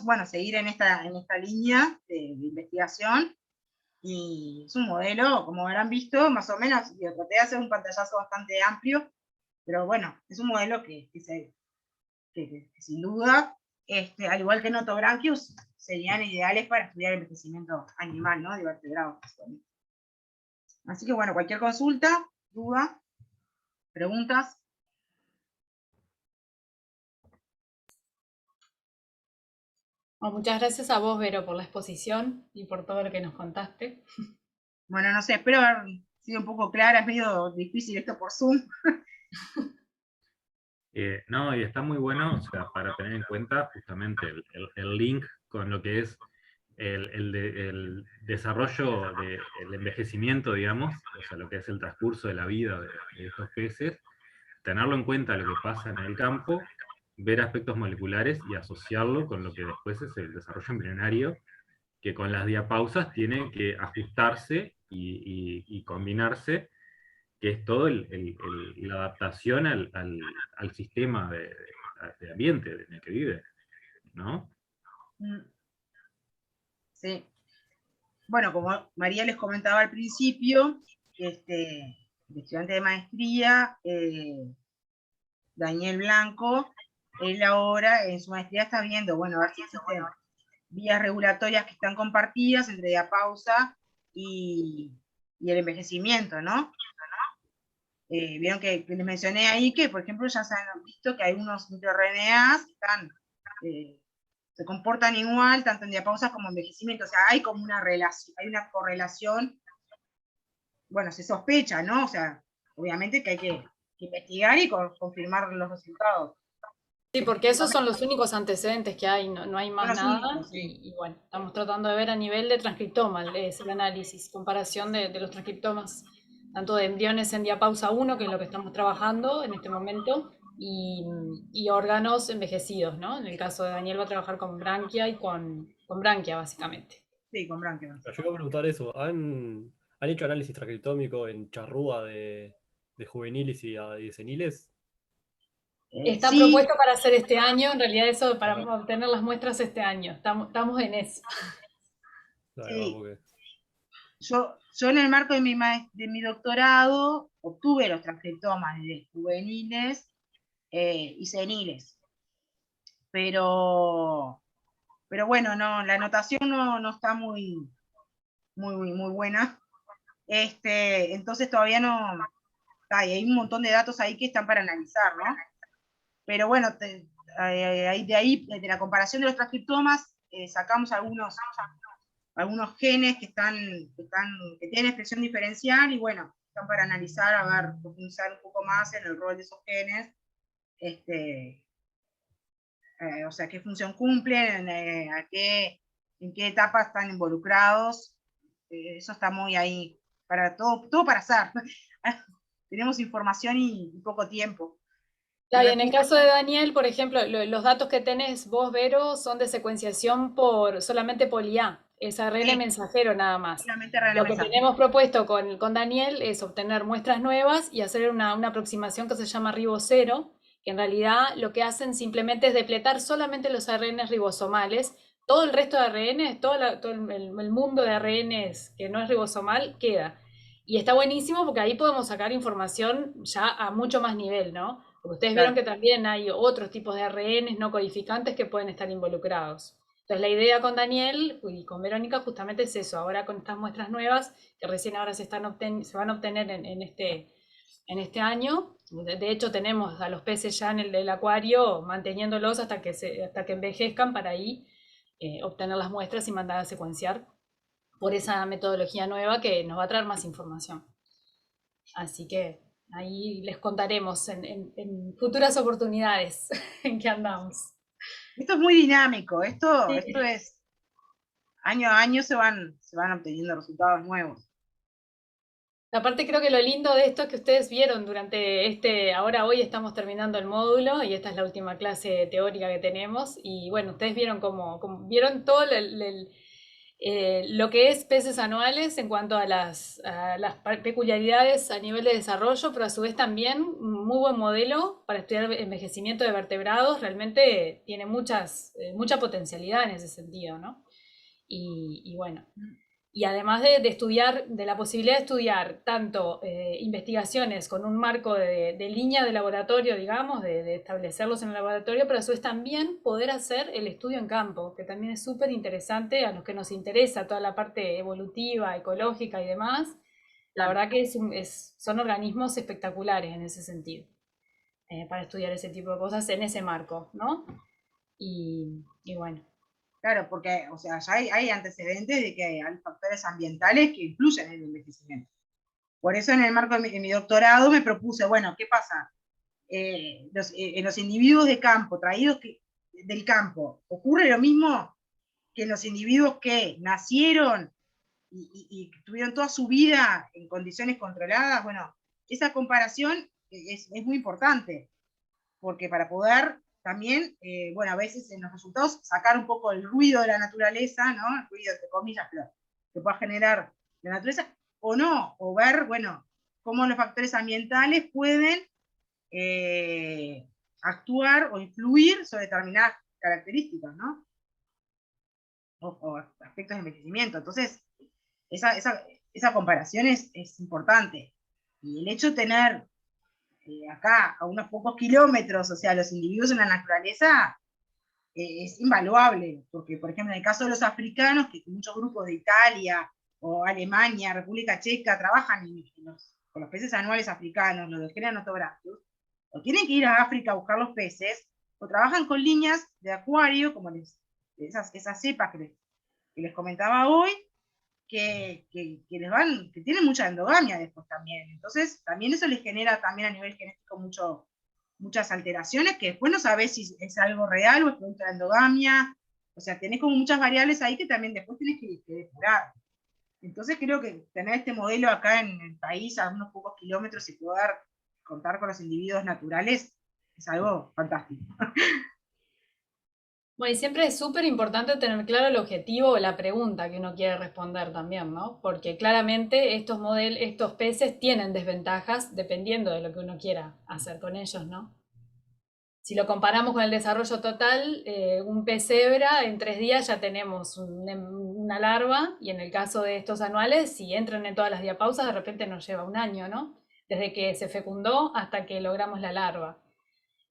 bueno, seguir en esta línea de investigación, y es un modelo, como habrán visto, más o menos, yo traté de hacer un pantallazo bastante amplio, pero bueno, es un modelo que sin duda, al igual que Notobranchius, serían ideales para estudiar el envejecimiento animal, ¿no? De vertebrados. Así que bueno, cualquier consulta, duda, preguntas. Bueno, muchas gracias a vos, Vero, por la exposición y por todo lo que nos contaste. Bueno, no sé, espero haber sido un poco clara, es medio difícil esto por Zoom. No, y está muy bueno, o sea, para tener en cuenta justamente el link con lo que es el desarrollo del envejecimiento, digamos, o sea, lo que es el transcurso de la vida de estos peces, tenerlo en cuenta lo que pasa en el campo, ver aspectos moleculares y asociarlo con lo que después es el desarrollo embrionario, que con las diapausas tiene que ajustarse y combinarse, que es todo la adaptación al sistema de ambiente en el que vive, ¿no? Mm, sí. Bueno, como María les comentaba al principio, el estudiante de maestría, Daniel Blanco, él ahora en su maestría está viendo, bueno, a ver si existen vías regulatorias que están compartidas entre diapausa y, y el envejecimiento, ¿no? Vieron que les mencioné ahí que, por ejemplo, ya se han visto que hay unos microRNAs que están, se comportan igual, tanto en diapausa como en envejecimiento, o sea, hay como una relación, hay una correlación, bueno, se sospecha, ¿no? O sea, obviamente que hay que investigar y confirmar los resultados. Sí, porque esos son los únicos antecedentes que hay, no, no hay Son más los nada. únicos, sí. Y bueno, estamos tratando de ver a nivel de transcriptoma, es el análisis, comparación de los transcriptomas, tanto de embriones en diapausa 1, que es lo que estamos trabajando en este momento, y órganos envejecidos, ¿no? En el caso de Daniel va a trabajar con branquia y con branquia, básicamente. Sí, con branquias. Me llegó a preguntar eso. ¿Han hecho análisis transcriptómico en charrúa de juveniles y de seniles? Está Sí, propuesto para hacer este año, en realidad eso para obtener las muestras este año, estamos en eso. Ahí va, sí. porque Yo en el marco de mi doctorado obtuve los transcriptomas de juveniles y seniles, pero, pero bueno, no, la anotación no está muy buena. Entonces todavía no, hay un montón de datos ahí que están para analizar, ¿no? Pero bueno, de ahí, de la comparación de los transcriptomas, sacamos algunos genes que tienen expresión diferencial y bueno, están para analizar, a ver, profundizar un poco más en el rol de esos genes, o sea, qué función cumplen, en qué etapa están involucrados, eso está muy ahí, para todo para hacer. Tenemos información y poco tiempo. Y Claro, y en el caso de Daniel, por ejemplo, los datos que tenés vos, Vero, son de secuenciación por solamente poli-A, es ARN sí, mensajero nada más. solamente RNA Lo que mensajero. tenemos propuesto con Daniel es obtener muestras nuevas y hacer una aproximación que se llama ribocero, que en realidad lo que hacen simplemente es depletar solamente los ARNs ribosomales. Todo el resto de ARN, todo el mundo de ARNs que no es ribosomal, queda. Y está buenísimo porque ahí podemos sacar información ya a mucho más nivel, ¿no? Porque ustedes vieron Claro. que también hay otros tipos de ARNs no codificantes que pueden estar involucrados. Entonces la idea con Daniel y con Verónica justamente es eso, ahora con estas muestras nuevas que recién ahora se van a obtener en este año. De hecho tenemos a los peces ya en el acuario manteniéndolos hasta que envejezcan para ahí obtener las muestras y mandar a secuenciar por esa metodología nueva que nos va a traer más información. Así que ahí les contaremos en futuras oportunidades en qué andamos. Esto es muy dinámico, esto Sí. es año a año se van obteniendo resultados nuevos. Aparte creo que lo lindo de esto es que ustedes vieron durante ahora hoy estamos terminando el módulo y esta es la última clase teórica que tenemos y bueno, ustedes vieron vieron todo lo que es peces anuales en cuanto a las peculiaridades a nivel de desarrollo, pero a su vez también un muy buen modelo para estudiar envejecimiento de vertebrados, realmente tiene mucha potencialidad en ese sentido, ¿no? Y bueno, y además de estudiar, de la posibilidad de estudiar tanto investigaciones con un marco de línea de laboratorio, digamos, de establecerlos en el laboratorio, pero a su vez también poder hacer el estudio en campo, que también es súper interesante a los que nos interesa toda la parte evolutiva, ecológica y demás. La Claro. verdad que son organismos espectaculares en ese sentido, para estudiar ese tipo de cosas en ese marco, ¿no? Y bueno. Claro, porque, o sea, ya hay antecedentes de que hay factores ambientales que influyen en el envejecimiento. Por eso en el marco de mi doctorado me propuse, bueno, ¿qué pasa? En los individuos de campo, del campo, ¿ocurre lo mismo que en los individuos que nacieron y tuvieron toda su vida en condiciones controladas? Bueno, esa comparación es muy importante, porque para poder también, bueno, a veces en los resultados sacar un poco el ruido de la naturaleza, ¿no? El ruido, entre comillas, pero que pueda generar la naturaleza, o no, o ver, bueno, cómo los factores ambientales pueden actuar o influir sobre determinadas características, ¿no? O aspectos de envejecimiento. Entonces, esa comparación es importante. Y el hecho de tener acá a unos pocos kilómetros, o sea, los individuos en la naturaleza, es invaluable, porque por ejemplo en el caso de los africanos, que muchos grupos de Italia o Alemania, República Checa, trabajan con los peces anuales africanos, los de Gera Notobranchius, o tienen que ir a África a buscar los peces, o trabajan con líneas de acuario, como esas cepas que les comentaba hoy, que tienen mucha endogamia después también. Entonces, también eso les genera también a nivel genético muchas alteraciones que después no sabés si es algo real o es producto de la endogamia. O sea, tenés como muchas variables ahí que también después tenés que depurar. Entonces creo que tener este modelo acá en el país a unos pocos kilómetros y poder contar con los individuos naturales es algo fantástico. Bueno, y siempre es súper importante tener claro el objetivo o la pregunta que uno quiere responder también, ¿no? Porque claramente estos peces tienen desventajas dependiendo de lo que uno quiera hacer con ellos, ¿no? Si lo comparamos con el desarrollo total, un pez cebra en 3 días ya tenemos una larva, y en el caso de estos anuales, si entran en todas las diapausas, de repente nos lleva un año, ¿no? Desde que se fecundó hasta que logramos la larva.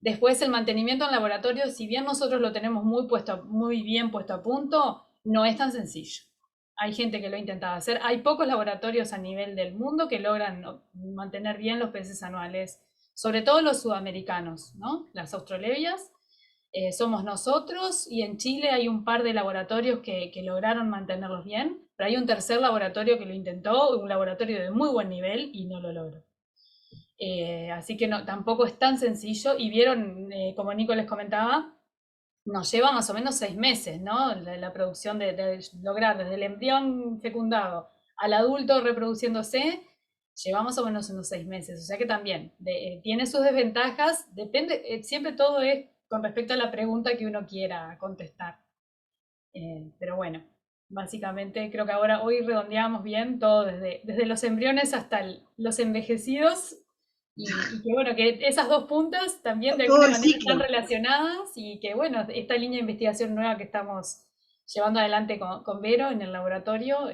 Después el mantenimiento en laboratorio, si bien nosotros lo tenemos muy bien puesto a punto, no es tan sencillo. Hay gente que lo ha intentado hacer. Hay pocos laboratorios a nivel del mundo que logran mantener bien los peces anuales, sobre todo los sudamericanos, ¿no? Las australevias, somos nosotros, y en Chile hay un par de laboratorios que lograron mantenerlos bien, pero hay un tercer laboratorio que lo intentó, un laboratorio de muy buen nivel, y no lo logró. Así que no, tampoco es tan sencillo, y vieron, como Nico les comentaba, nos lleva más o menos 6 meses, ¿no? La producción de lograr desde el embrión fecundado al adulto reproduciéndose, lleva más o menos unos 6 meses. O sea que también tiene sus desventajas, depende, siempre todo es con respecto a la pregunta que uno quiera contestar. Pero bueno, básicamente creo que hoy redondeamos bien todo, desde los embriones hasta los envejecidos, y que bueno, que esas dos puntas también de Todo alguna el manera ciclo. están relacionadas, y que bueno, esta línea de investigación nueva que estamos llevando adelante con Vero en el laboratorio,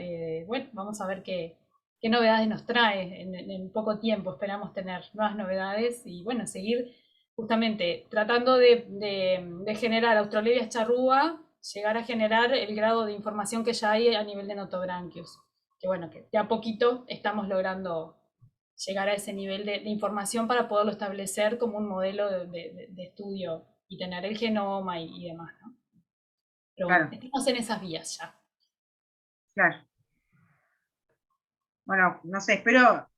bueno, vamos a ver qué novedades nos trae en poco tiempo. Esperamos tener nuevas novedades y bueno, seguir justamente tratando de generar Australeria charrúa, llegar a generar el grado de información que ya hay a nivel de Notobranchius. Que bueno, que de a poquito estamos logrando llegar a ese nivel de información para poderlo establecer como un modelo de estudio y tener el genoma y demás, ¿no? Pero bueno, Claro, estamos en esas vías ya. claro. Bueno, no sé, espero,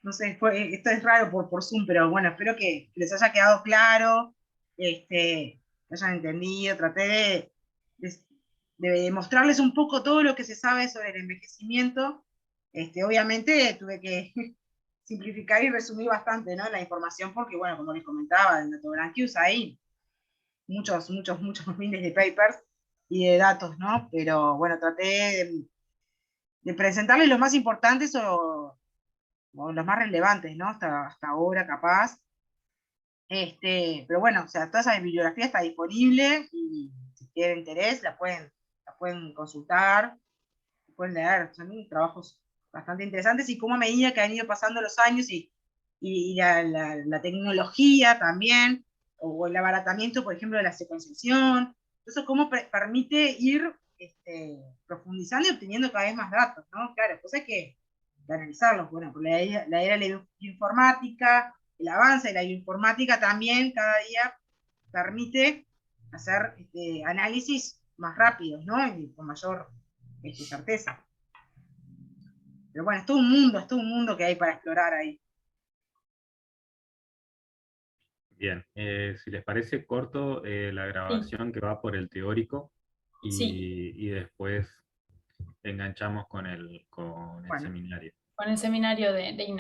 no sé, esto es raro por Zoom, pero bueno, espero que les haya quedado claro, que hayan entendido. Traté de mostrarles un poco todo lo que se sabe sobre el envejecimiento. Obviamente tuve que simplificar y resumir bastante, ¿no?, la información, porque bueno, como les comentaba, en Notobranchius hay muchos miles de papers y de datos, ¿no? Pero bueno, traté de presentarles los más importantes o los más relevantes, ¿no? Hasta ahora, capaz. Pero bueno, o sea, toda esa bibliografía está disponible, y si tienen interés la pueden consultar, pueden leer. Son trabajos bastante interesantes, y cómo a medida que han ido pasando los años y la tecnología también, o el abaratamiento, por ejemplo, de la secuenciación, eso cómo permite ir profundizando y obteniendo cada vez más datos, ¿no? Claro, pues hay que analizarlos. Bueno, por la era de la bioinformática, el avance de la bioinformática también cada día permite hacer análisis más rápidos, ¿no? Y con mayor certeza. Pero bueno, es todo un mundo que hay para explorar ahí. Bien, si les parece corto la grabación que va por el teórico Sí, y después enganchamos con el Bueno. seminario. con el seminario de Ignacio.